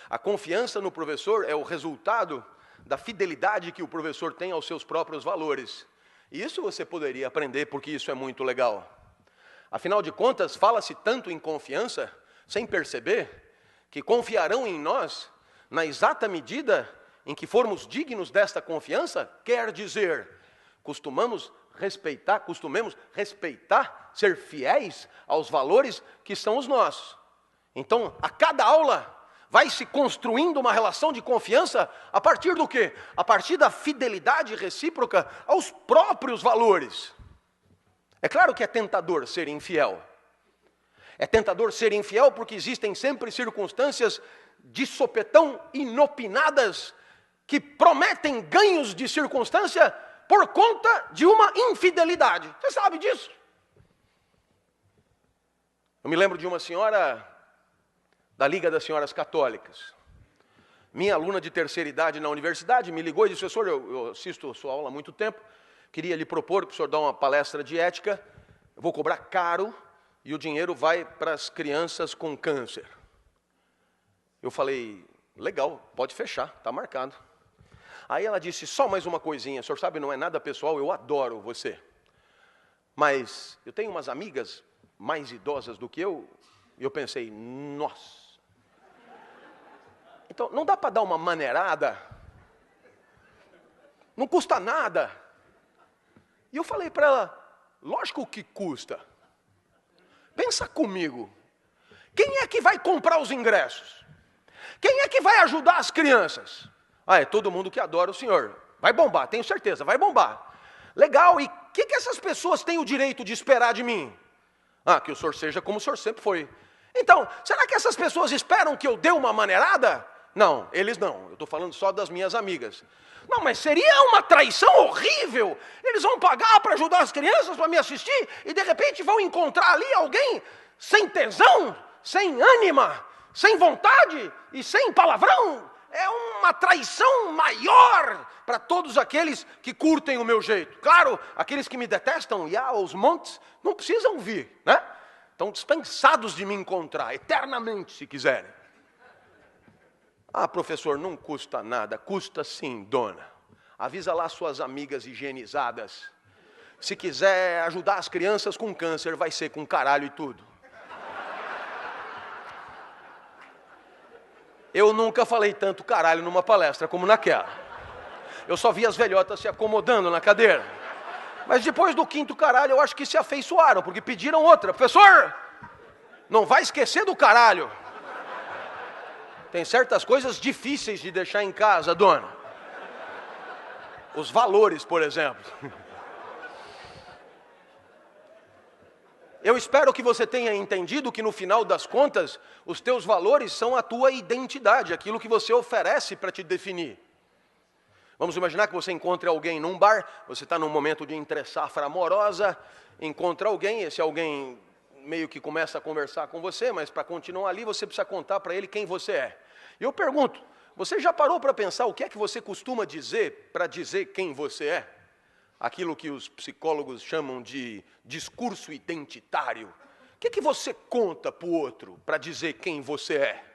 a confiança no professor é o resultado da fidelidade que o professor tem aos seus próprios valores. E isso você poderia aprender, porque isso é muito legal. Afinal de contas, fala-se tanto em confiança, sem perceber, que confiarão em nós na exata medida em que formos dignos desta confiança, quer dizer, costumemos respeitar, ser fiéis aos valores que são os nossos. Então, a cada aula, vai se construindo uma relação de confiança a partir do quê? A partir da fidelidade recíproca aos próprios valores. É claro que é tentador ser infiel. É tentador ser infiel porque existem sempre circunstâncias de sopetão inopinadas que prometem ganhos de circunstância por conta de uma infidelidade. Você sabe disso? Eu me lembro de uma senhora da Liga das Senhoras Católicas. Minha aluna de terceira idade na universidade me ligou e disse: professor, eu assisto a sua aula há muito tempo, queria lhe propor que o senhor dá uma palestra de ética, eu vou cobrar caro e o dinheiro vai para as crianças com câncer. Eu falei: legal, pode fechar, está marcado. Aí ela disse: só mais uma coisinha, o senhor sabe, não é nada pessoal, eu adoro você. Mas eu tenho umas amigas mais idosas do que eu, e eu pensei: nossa. Então, não dá para dar uma maneirada? Não custa nada. E eu falei para ela: lógico que custa. Pensa comigo. Quem é que vai comprar os ingressos? Quem é que vai ajudar as crianças? Ah, é todo mundo que adora o senhor. Vai bombar, tenho certeza, vai bombar. Legal, e o que essas pessoas têm o direito de esperar de mim? Ah, que o senhor seja como o senhor sempre foi. Então, será que essas pessoas esperam que eu dê uma maneirada? Não, eles não. Eu estou falando só das minhas amigas. Não, mas seria uma traição horrível. Eles vão pagar para ajudar as crianças para me assistir e de repente vão encontrar ali alguém sem tesão, sem ânima, sem vontade e sem palavrão. É uma traição maior para todos aqueles que curtem o meu jeito. Claro, aqueles que me detestam e aos montes não precisam vir, né? Estão dispensados de me encontrar eternamente, se quiserem. Ah, professor, não custa nada. Custa sim, dona. Avisa lá suas amigas higienizadas. Se quiser ajudar as crianças com câncer, vai ser com caralho e tudo. Eu nunca falei tanto caralho numa palestra como naquela. Eu só vi as velhotas se acomodando na cadeira. Mas depois do quinto caralho, eu acho que se afeiçoaram, porque pediram outra. Professor, não vai esquecer do caralho. Tem certas coisas difíceis de deixar em casa, dona. Os valores, por exemplo. Eu espero que você tenha entendido que no final das contas, os teus valores são a tua identidade, aquilo que você oferece para te definir. Vamos imaginar que você encontre alguém num bar, você está num momento de entre-safra amorosa, encontra alguém, esse alguém meio que começa a conversar com você, mas para continuar ali você precisa contar para ele quem você é. E eu pergunto, você já parou para pensar o que é que você costuma dizer para dizer quem você é? Aquilo que os psicólogos chamam de discurso identitário. O que é que você conta para o outro para dizer quem você é?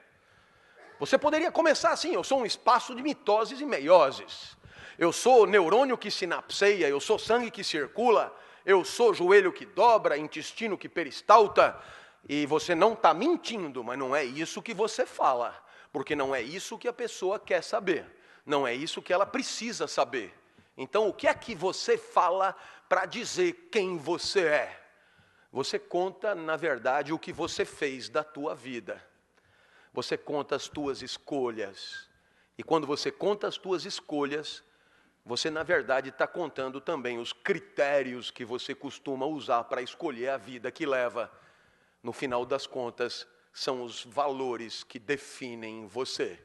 Você poderia começar assim: eu sou um espaço de mitoses e meioses. Eu sou neurônio que sinapseia, eu sou sangue que circula, eu sou joelho que dobra, intestino que peristalta. E você não está mentindo, mas não é isso que você fala. Porque não é isso que a pessoa quer saber. Não é isso que ela precisa saber. Então, o que é que você fala para dizer quem você é? Você conta, na verdade, o que você fez da tua vida. Você conta as tuas escolhas. E quando você conta as tuas escolhas, você, na verdade, está contando também os critérios que você costuma usar para escolher a vida que leva. No final das contas, são os valores que definem você.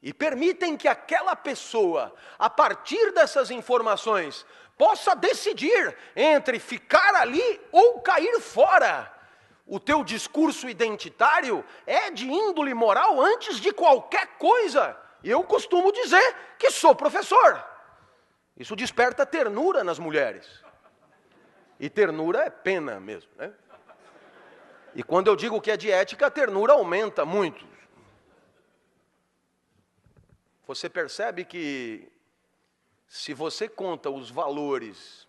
E permitem que aquela pessoa, a partir dessas informações, possa decidir entre ficar ali ou cair fora. O teu discurso identitário é de índole moral antes de qualquer coisa. E eu costumo dizer que sou professor. Isso desperta ternura nas mulheres. E ternura é pena mesmo, né? E quando eu digo que é de ética, a ternura aumenta muito. Você percebe que se você conta os valores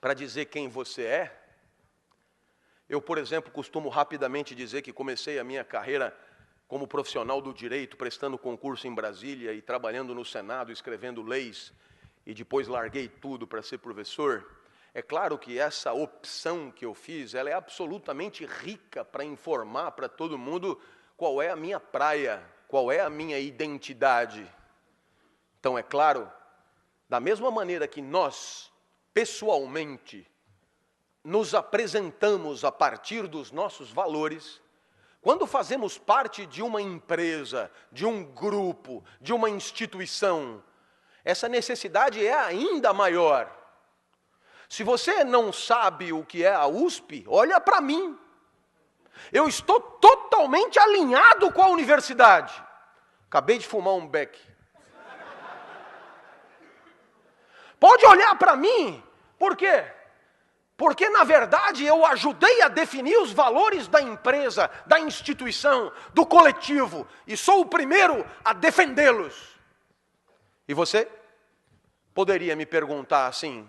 para dizer quem você é, eu, por exemplo, costumo rapidamente dizer que comecei a minha carreira como profissional do direito, prestando concurso em Brasília e trabalhando no Senado, escrevendo leis, e depois larguei tudo para ser professor. É claro que essa opção que eu fiz, ela é absolutamente rica para informar para todo mundo qual é a minha praia, qual é a minha identidade. Então, é claro, da mesma maneira que nós, pessoalmente, nos apresentamos a partir dos nossos valores, quando fazemos parte de uma empresa, de um grupo, de uma instituição, essa necessidade é ainda maior. Se você não sabe o que é a USP, olha para mim. Eu estou totalmente alinhado com a universidade. Acabei de fumar um beck. Pode olhar para mim, por quê? Porque, na verdade, eu ajudei a definir os valores da empresa, da instituição, do coletivo, e sou o primeiro a defendê-los. E você poderia me perguntar assim,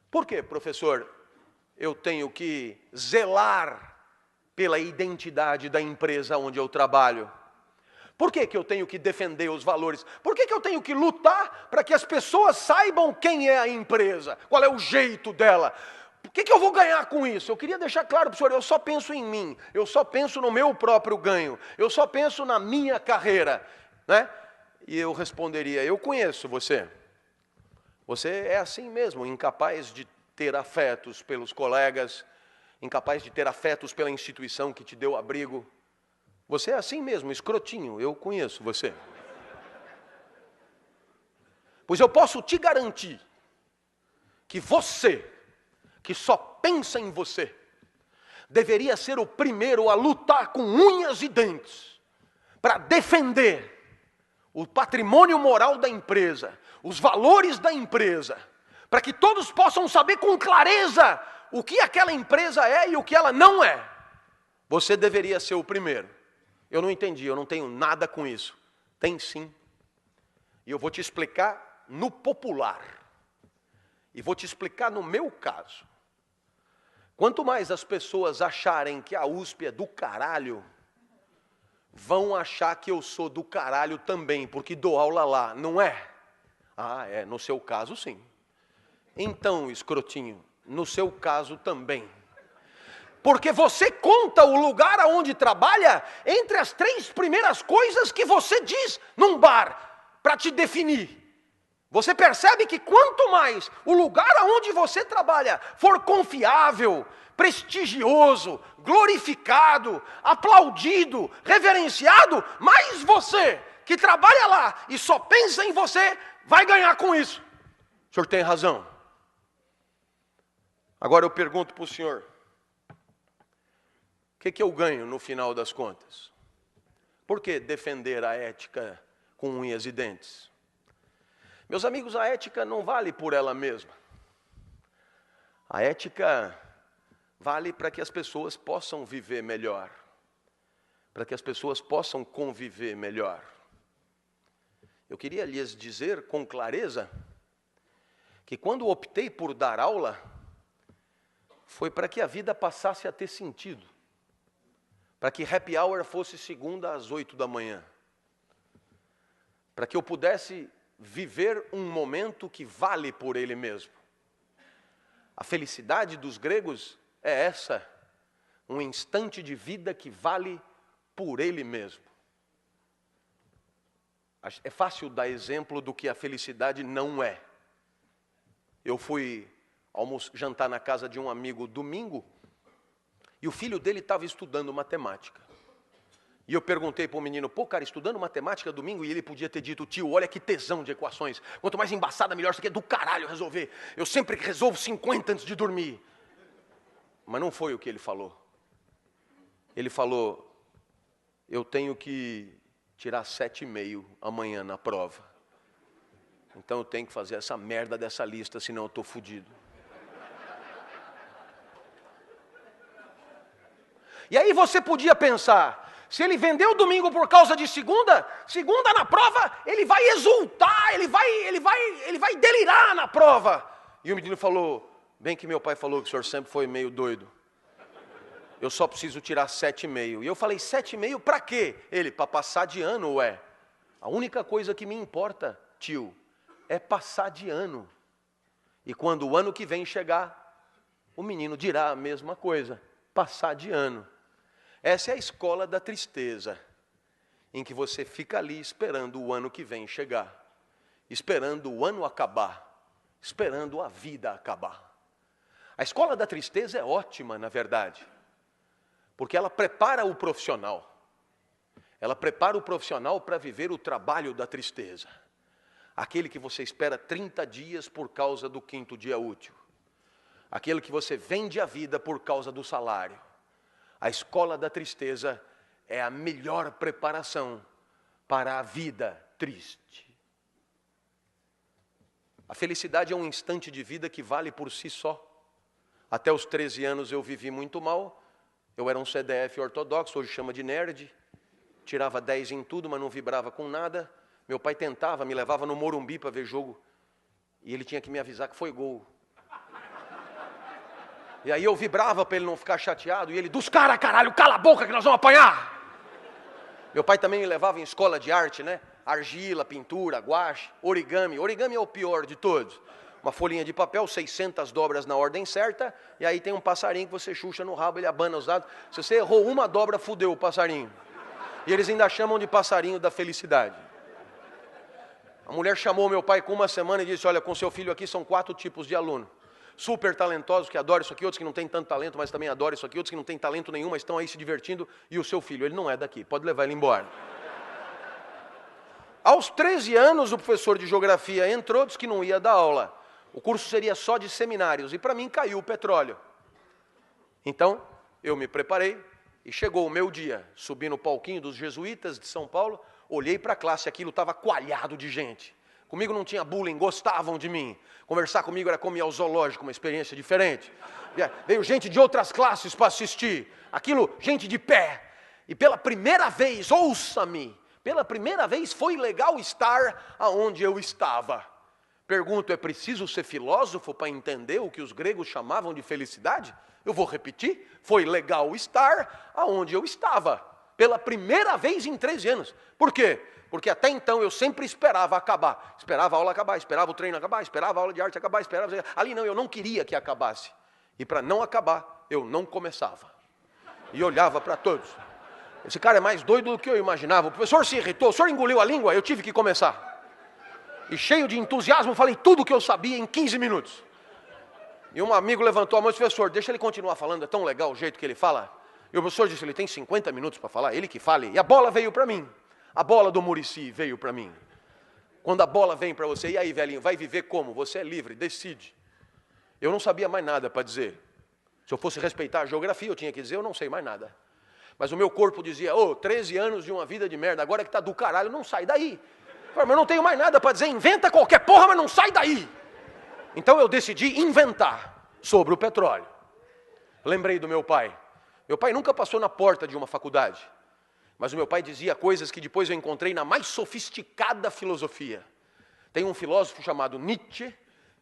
por que, professor, eu tenho que zelar pela identidade da empresa onde eu trabalho? Por que eu tenho que defender os valores? Por que eu tenho que lutar para que as pessoas saibam quem é a empresa? Qual é o jeito dela? O que eu vou ganhar com isso? Eu queria deixar claro para o senhor, eu só penso em mim. Eu só penso no meu próprio ganho. Eu só penso na minha carreira. Né? E eu responderia, eu conheço você. Você é assim mesmo, incapaz de ter afetos pelos colegas, incapaz de ter afetos pela instituição que te deu abrigo. Você é assim mesmo, escrotinho, eu conheço você. Pois eu posso te garantir que você, que só pensa em você, deveria ser o primeiro a lutar com unhas e dentes para defender o patrimônio moral da empresa, os valores da empresa, para que todos possam saber com clareza o que aquela empresa é e o que ela não é. Você deveria ser o primeiro. Eu não entendi, eu não tenho nada com isso. Tem sim. E eu vou te explicar no popular. E vou te explicar no meu caso. Quanto mais as pessoas acharem que a USP é do caralho, vão achar que eu sou do caralho também, porque dou aula lá, não é? Ah, é, no seu caso sim. Então, escrotinho, no seu caso também. Porque você conta o lugar aonde trabalha entre as 3 primeiras coisas que você diz num bar, para te definir. Você percebe que quanto mais o lugar aonde você trabalha for confiável, prestigioso, glorificado, aplaudido, reverenciado, mais você, que trabalha lá e só pensa em você, vai ganhar com isso. O senhor tem razão. Agora eu pergunto para o senhor, o que eu ganho no final das contas? Por que defender a ética com unhas e dentes? Meus amigos, a ética não vale por ela mesma. A ética vale para que as pessoas possam viver melhor, para que as pessoas possam conviver melhor. Eu queria lhes dizer com clareza que quando optei por dar aula, foi para que a vida passasse a ter sentido, para que happy hour fosse segunda às 8 da manhã, para que eu pudesse viver um momento que vale por ele mesmo. A felicidade dos gregos é essa, um instante de vida que vale por ele mesmo. É fácil dar exemplo do que a felicidade não é. Eu fui jantar na casa de um amigo domingo, e o filho dele estava estudando matemática. E eu perguntei para o menino, pô, cara, estudando matemática domingo, e ele podia ter dito, tio, olha que tesão de equações. Quanto mais embaçada, melhor, isso aqui é do caralho resolver. Eu sempre resolvo 50 antes de dormir. Mas não foi o que ele falou. Ele falou, eu tenho que tirar 7,5 amanhã na prova. Então eu tenho que fazer essa merda dessa lista, senão eu estou fodido. E aí você podia pensar, se ele vendeu domingo por causa de segunda na prova, ele vai exultar, ele vai delirar na prova. E o menino falou, bem que meu pai falou que o senhor sempre foi meio doido. Eu só preciso tirar 7,5. E eu falei, 7,5 para quê? Ele, para passar de ano, ué. A única coisa que me importa, tio, é passar de ano. E quando o ano que vem chegar, o menino dirá a mesma coisa, passar de ano. Essa é a escola da tristeza, em que você fica ali esperando o ano que vem chegar, esperando o ano acabar, esperando a vida acabar. A escola da tristeza é ótima, na verdade, porque ela prepara o profissional. Ela prepara o profissional para viver o trabalho da tristeza. Aquele que você espera 30 dias por causa do 5º dia útil. Aquele que você vende a vida por causa do salário. A escola da tristeza é a melhor preparação para a vida triste. A felicidade é um instante de vida que vale por si só. Até os 13 anos eu vivi muito mal. Eu era um CDF ortodoxo, hoje chama de nerd. Tirava 10 em tudo, mas não vibrava com nada. Meu pai tentava, me levava no Morumbi para ver jogo. E ele tinha que me avisar que foi gol. E aí eu vibrava para ele não ficar chateado. E ele, dos caras, caralho, cala a boca que nós vamos apanhar. Meu pai também me levava em escola de arte, né? Argila, pintura, guache, origami. Origami é o pior de todos. Uma folhinha de papel, 600 dobras na ordem certa. E aí tem um passarinho que você xuxa no rabo, ele abana os dados. Se você errou uma dobra, fudeu o passarinho. E eles ainda chamam de passarinho da felicidade. A mulher chamou meu pai com uma semana e disse, olha, com seu filho aqui são 4 tipos de aluno. Super talentosos, que adoram isso aqui, outros que não têm tanto talento, mas também adoram isso aqui, outros que não têm talento nenhum, mas estão aí se divertindo, e o seu filho, ele não é daqui, pode levar ele embora. Aos 13 anos, o professor de geografia entrou, disse que não ia dar aula. O curso seria só de seminários, e para mim caiu o petróleo. Então, eu me preparei, e chegou o meu dia, subi no palquinho dos jesuítas de São Paulo, olhei para a classe, aquilo estava coalhado de gente. Comigo não tinha bullying, gostavam de mim. Conversar comigo era como ir ao zoológico, uma experiência diferente. Veio gente de outras classes para assistir. Aquilo, gente de pé. E pela primeira vez, ouça-me, pela primeira vez foi legal estar aonde eu estava. Pergunto, é preciso ser filósofo para entender o que os gregos chamavam de felicidade? Eu vou repetir, foi legal estar aonde eu estava. Pela primeira vez em 13 anos. Por quê? Porque até então eu sempre esperava acabar. Esperava a aula acabar, esperava o treino acabar, esperava a aula de arte acabar, esperava... Ali não, eu não queria que acabasse. E para não acabar, eu não começava. E olhava para todos. Esse cara é mais doido do que eu imaginava. O professor se irritou, o senhor engoliu a língua, eu tive que começar. E cheio de entusiasmo, falei tudo o que eu sabia em 15 minutos. E um amigo levantou a mão e disse, professor, deixa ele continuar falando, é tão legal o jeito que ele fala. E o professor disse, ele tem 50 minutos para falar, ele que fale. E a bola veio para mim. A bola do Muricy veio para mim. Quando a bola vem para você, e aí, velhinho, vai viver como? Você é livre, decide. Eu não sabia mais nada para dizer. Se eu fosse respeitar a geografia, eu tinha que dizer, eu não sei mais nada. Mas o meu corpo dizia, 13 anos de uma vida de merda, agora que está do caralho, não sai daí. Mas eu não tenho mais nada para dizer, inventa qualquer porra, mas não sai daí. Então eu decidi inventar sobre o petróleo. Lembrei do meu pai. Meu pai nunca passou na porta de uma faculdade. Mas o meu pai dizia coisas que depois eu encontrei na mais sofisticada filosofia. Tem um filósofo chamado Nietzsche,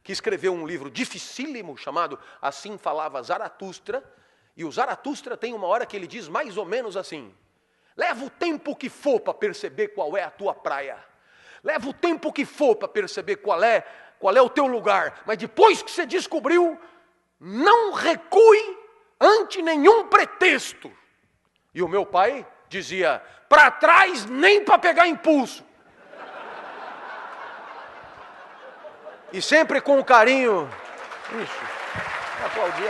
que escreveu um livro dificílimo chamado Assim Falava Zaratustra. E o Zaratustra tem uma hora que ele diz mais ou menos assim: leva o tempo que for para perceber qual é a tua praia. Leva o tempo que for para perceber qual é o teu lugar. Mas depois que você descobriu, não recue ante nenhum pretexto. E o meu pai dizia, para trás nem para pegar impulso. E sempre com carinho. Isso, aplaudir.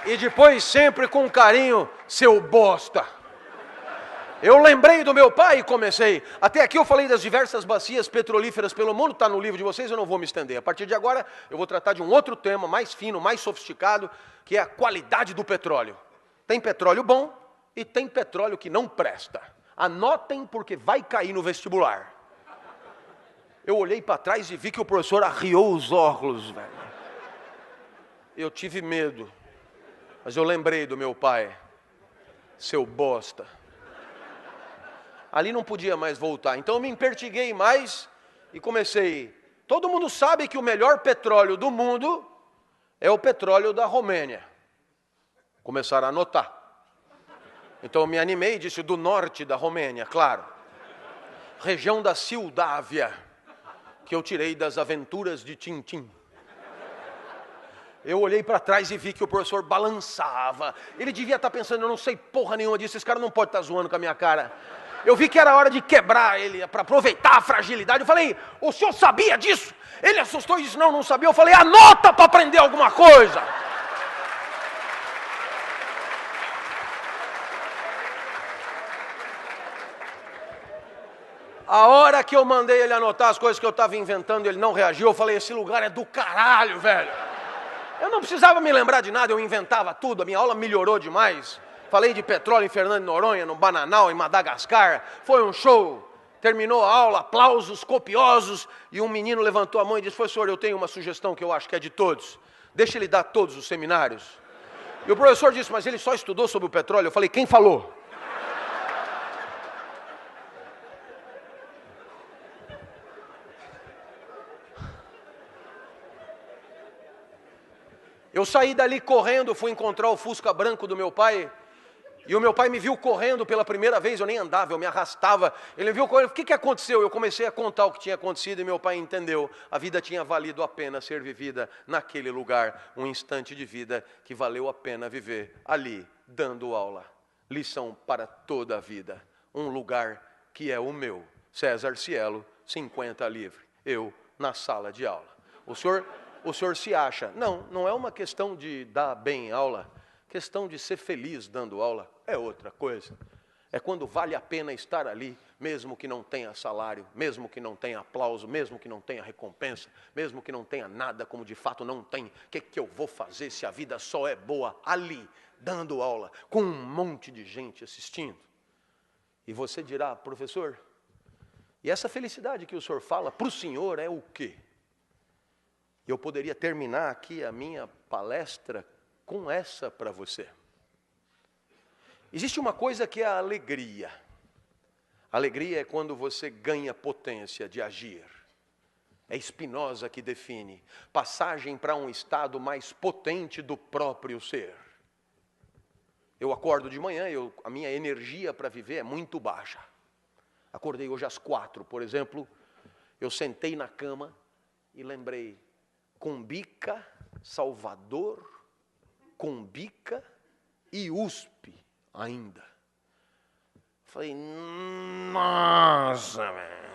E depois sempre com carinho, seu bosta. Eu lembrei do meu pai e comecei. Até aqui eu falei das diversas bacias petrolíferas pelo mundo, está no livro de vocês, eu não vou me estender. A partir de agora eu vou tratar de um outro tema mais fino, mais sofisticado, que é a qualidade do petróleo. Tem petróleo bom e tem petróleo que não presta. Anotem porque vai cair no vestibular. Eu olhei para trás e vi que o professor arriou os óculos, velho. Eu tive medo, mas eu lembrei do meu pai, seu bosta. Ali não podia mais voltar, então eu me empertiguei mais e comecei. Todo mundo sabe que o melhor petróleo do mundo é o petróleo da Romênia. Começaram a anotar. Então eu me animei e disse do norte da Romênia, claro. Região da Sildávia, que eu tirei das aventuras de Tintim. Eu olhei para trás e vi que o professor balançava. Ele devia estar pensando, eu não sei porra nenhuma disso, esse cara não pode estar zoando com a minha cara. Eu vi que era hora de quebrar ele, para aproveitar a fragilidade. Eu falei, o senhor sabia disso? Ele assustou e disse, não sabia. Eu falei, anota para aprender alguma coisa. A hora que eu mandei ele anotar as coisas que eu estava inventando, ele não reagiu. Eu falei, esse lugar é do caralho, velho. Eu não precisava me lembrar de nada, eu inventava tudo. A minha aula melhorou demais. Falei de petróleo em Fernando de Noronha, no Bananal, em Madagascar. Foi um show. Terminou a aula, aplausos copiosos. E um menino levantou a mão e disse, professor, eu tenho uma sugestão que eu acho que é de todos. Deixa ele dar todos os seminários. E o professor disse, mas ele só estudou sobre o petróleo. Eu falei, quem falou? Eu saí dali correndo, fui encontrar o Fusca branco do meu pai. E o meu pai me viu correndo pela primeira vez, eu nem andava, eu me arrastava. Ele me viu correndo, o que aconteceu? Eu comecei a contar o que tinha acontecido e meu pai entendeu. A vida tinha valido a pena ser vivida naquele lugar. Um instante de vida que valeu a pena viver ali, dando aula. Lição para toda a vida. Um lugar que é o meu. César Cielo, 50 livre. Eu na sala de aula. O senhor se acha. Não é uma questão de dar bem aula. Questão de ser feliz dando aula é outra coisa. É quando vale a pena estar ali, mesmo que não tenha salário, mesmo que não tenha aplauso, mesmo que não tenha recompensa, mesmo que não tenha nada, como de fato não tem. O que eu vou fazer se a vida só é boa ali, dando aula, com um monte de gente assistindo? E você dirá, professor, e essa felicidade que o senhor fala para o senhor é o quê? Eu poderia terminar aqui a minha palestra com essa para você. Existe uma coisa que é a alegria. Alegria é quando você ganha potência de agir. É Spinoza que define. Passagem para um estado mais potente do próprio ser. Eu acordo de manhã, a minha energia para viver é muito baixa. Acordei hoje às 4, por exemplo. Eu sentei na cama e lembrei. Cumbica, Salvador, Cumbica e USP ainda. Falei, nossa, velho.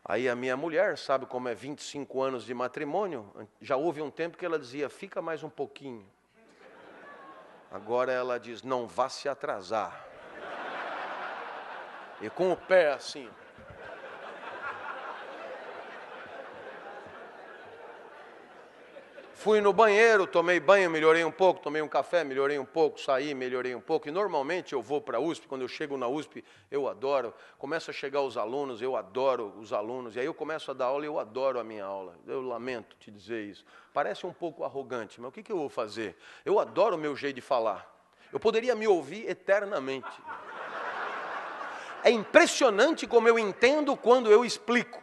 Aí a minha mulher, sabe como é 25 anos de matrimônio, já houve um tempo que ela dizia, fica mais um pouquinho. Agora ela diz, não vá se atrasar. E com o pé assim. Fui no banheiro, tomei banho, melhorei um pouco, tomei um café, melhorei um pouco, saí, melhorei um pouco. E normalmente eu vou para a USP, quando eu chego na USP, eu adoro. Começa a chegar os alunos, eu adoro os alunos. E aí eu começo a dar aula e eu adoro a minha aula. Eu lamento te dizer isso. Parece um pouco arrogante, mas o que eu vou fazer? Eu adoro o meu jeito de falar. Eu poderia me ouvir eternamente. É impressionante como eu entendo quando eu explico.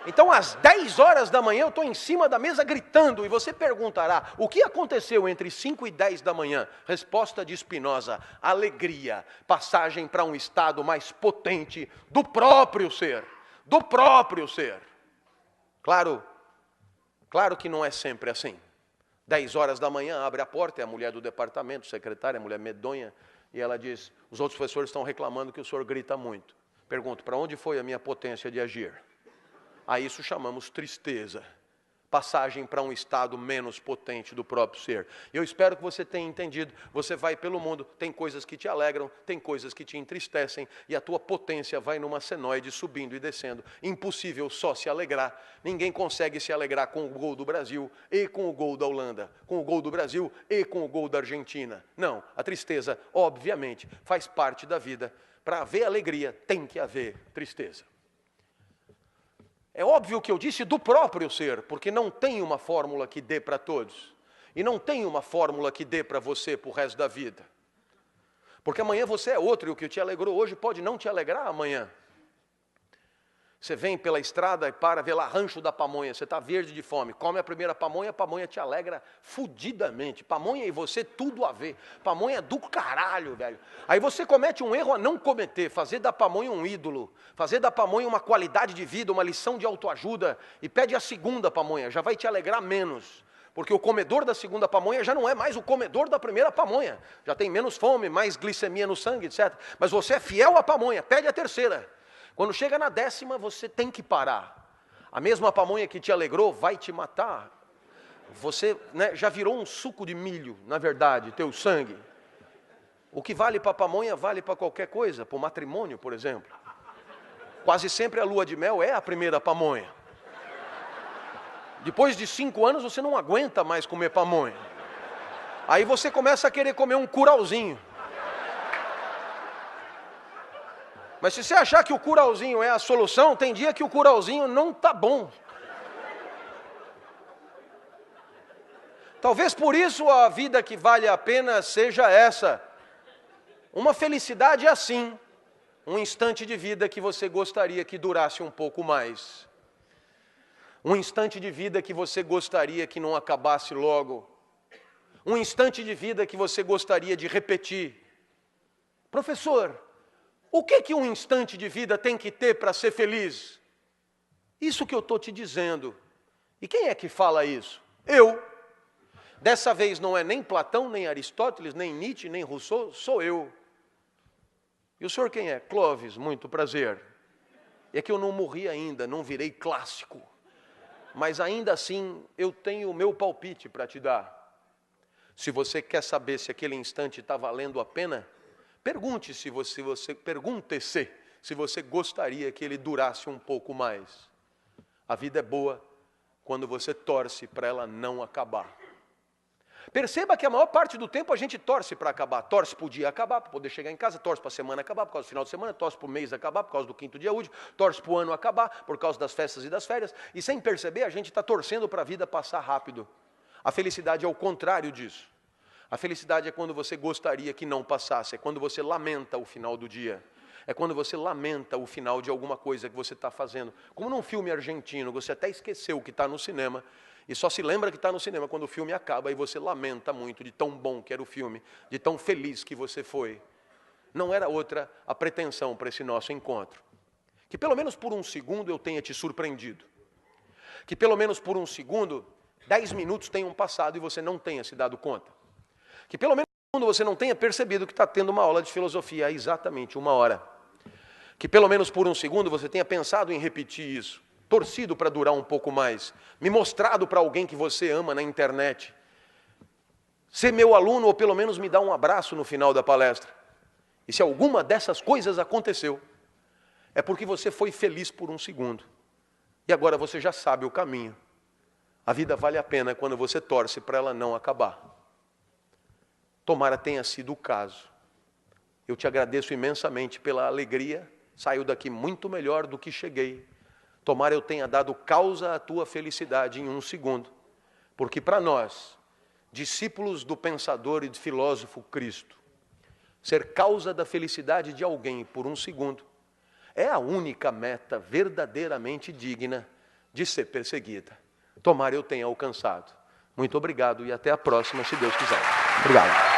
Então, às 10 horas da manhã, eu estou em cima da mesa gritando, e você perguntará, o que aconteceu entre 5 e 10 da manhã? Resposta de Spinoza, alegria, passagem para um estado mais potente do próprio ser, do próprio ser. Claro que não é sempre assim. 10 horas da manhã, abre a porta, é a mulher do departamento, secretária, a mulher medonha, e ela diz, os outros professores estão reclamando que o senhor grita muito. Pergunto, para onde foi a minha potência de agir? A isso chamamos tristeza, passagem para um estado menos potente do próprio ser. Eu espero que você tenha entendido, você vai pelo mundo, tem coisas que te alegram, tem coisas que te entristecem, e a tua potência vai numa senoide subindo e descendo. Impossível só se alegrar, ninguém consegue se alegrar com o gol do Brasil e com o gol da Holanda, com o gol do Brasil e com o gol da Argentina. Não, a tristeza, obviamente, faz parte da vida. Para haver alegria, tem que haver tristeza. É óbvio que eu disse do próprio ser, porque não tem uma fórmula que dê para todos. E não tem uma fórmula que dê para você para o resto da vida. Porque amanhã você é outro, e o que te alegrou hoje pode não te alegrar amanhã. Você vem pela estrada e para, vê lá Rancho da Pamonha, você está verde de fome, come a primeira pamonha te alegra fudidamente. Pamonha e você, tudo a ver. Pamonha é do caralho, velho. Aí você comete um erro a não cometer, fazer da pamonha um ídolo, fazer da pamonha uma qualidade de vida, uma lição de autoajuda, e pede a segunda pamonha, já vai te alegrar menos. Porque o comedor da segunda pamonha já não é mais o comedor da primeira pamonha. Já tem menos fome, mais glicemia no sangue, etc. Mas você é fiel à pamonha, pede a terceira. Quando chega na 10ª, você tem que parar. A mesma pamonha que te alegrou vai te matar. Você, já virou um suco de milho, na verdade, teu sangue. O que vale para a pamonha vale para qualquer coisa, para o matrimônio, por exemplo. Quase sempre a lua de mel é a primeira pamonha. Depois de 5 anos você não aguenta mais comer pamonha. Aí você começa a querer comer um curauzinho. Mas se você achar que o curauzinho é a solução, tem dia que o curauzinho não está bom. Talvez por isso a vida que vale a pena seja essa. Uma felicidade assim. Um instante de vida que você gostaria que durasse um pouco mais. Um instante de vida que você gostaria que não acabasse logo. Um instante de vida que você gostaria de repetir. Professor, o que um instante de vida tem que ter para ser feliz? Isso que eu estou te dizendo. E quem é que fala isso? Eu. Dessa vez não é nem Platão, nem Aristóteles, nem Nietzsche, nem Rousseau, sou eu. E o senhor quem é? Clóvis, muito prazer. É que eu não morri ainda, não virei clássico. Mas ainda assim, eu tenho o meu palpite para te dar. Se você quer saber se aquele instante está valendo a pena, pergunte-se se você gostaria que ele durasse um pouco mais. A vida é boa quando você torce para ela não acabar. Perceba que a maior parte do tempo a gente torce para acabar. Torce para o dia acabar, para poder chegar em casa, torce para a semana acabar, por causa do final de semana, torce para o mês acabar, por causa do 5º dia útil, torce para o ano acabar, por causa das festas e das férias. E sem perceber, a gente está torcendo para a vida passar rápido. A felicidade é o contrário disso. A felicidade é quando você gostaria que não passasse, é quando você lamenta o final do dia. É quando você lamenta o final de alguma coisa que você está fazendo. Como num filme argentino, você até esqueceu que está no cinema, e só se lembra que está no cinema quando o filme acaba, e você lamenta muito de tão bom que era o filme, de tão feliz que você foi. Não era outra a pretensão para esse nosso encontro. Que pelo menos por um segundo eu tenha te surpreendido. Que pelo menos por um segundo, 10 minutos tenham passado e você não tenha se dado conta. Que pelo menos por um segundo você não tenha percebido que está tendo uma aula de filosofia há exatamente 1 hora. Que pelo menos por um segundo você tenha pensado em repetir isso. Torcido para durar um pouco mais, me mostrado para alguém que você ama na internet, ser meu aluno ou pelo menos me dar um abraço no final da palestra. E se alguma dessas coisas aconteceu, é porque você foi feliz por um segundo. E agora você já sabe o caminho. A vida vale a pena quando você torce para ela não acabar. Tomara tenha sido o caso. Eu te agradeço imensamente pela alegria, saio daqui muito melhor do que cheguei. Tomara eu tenha dado causa à tua felicidade em um segundo. Porque para nós, discípulos do pensador e do filósofo Cristo, ser causa da felicidade de alguém por um segundo é a única meta verdadeiramente digna de ser perseguida. Tomara eu tenha alcançado. Muito obrigado e até a próxima, se Deus quiser. Obrigado.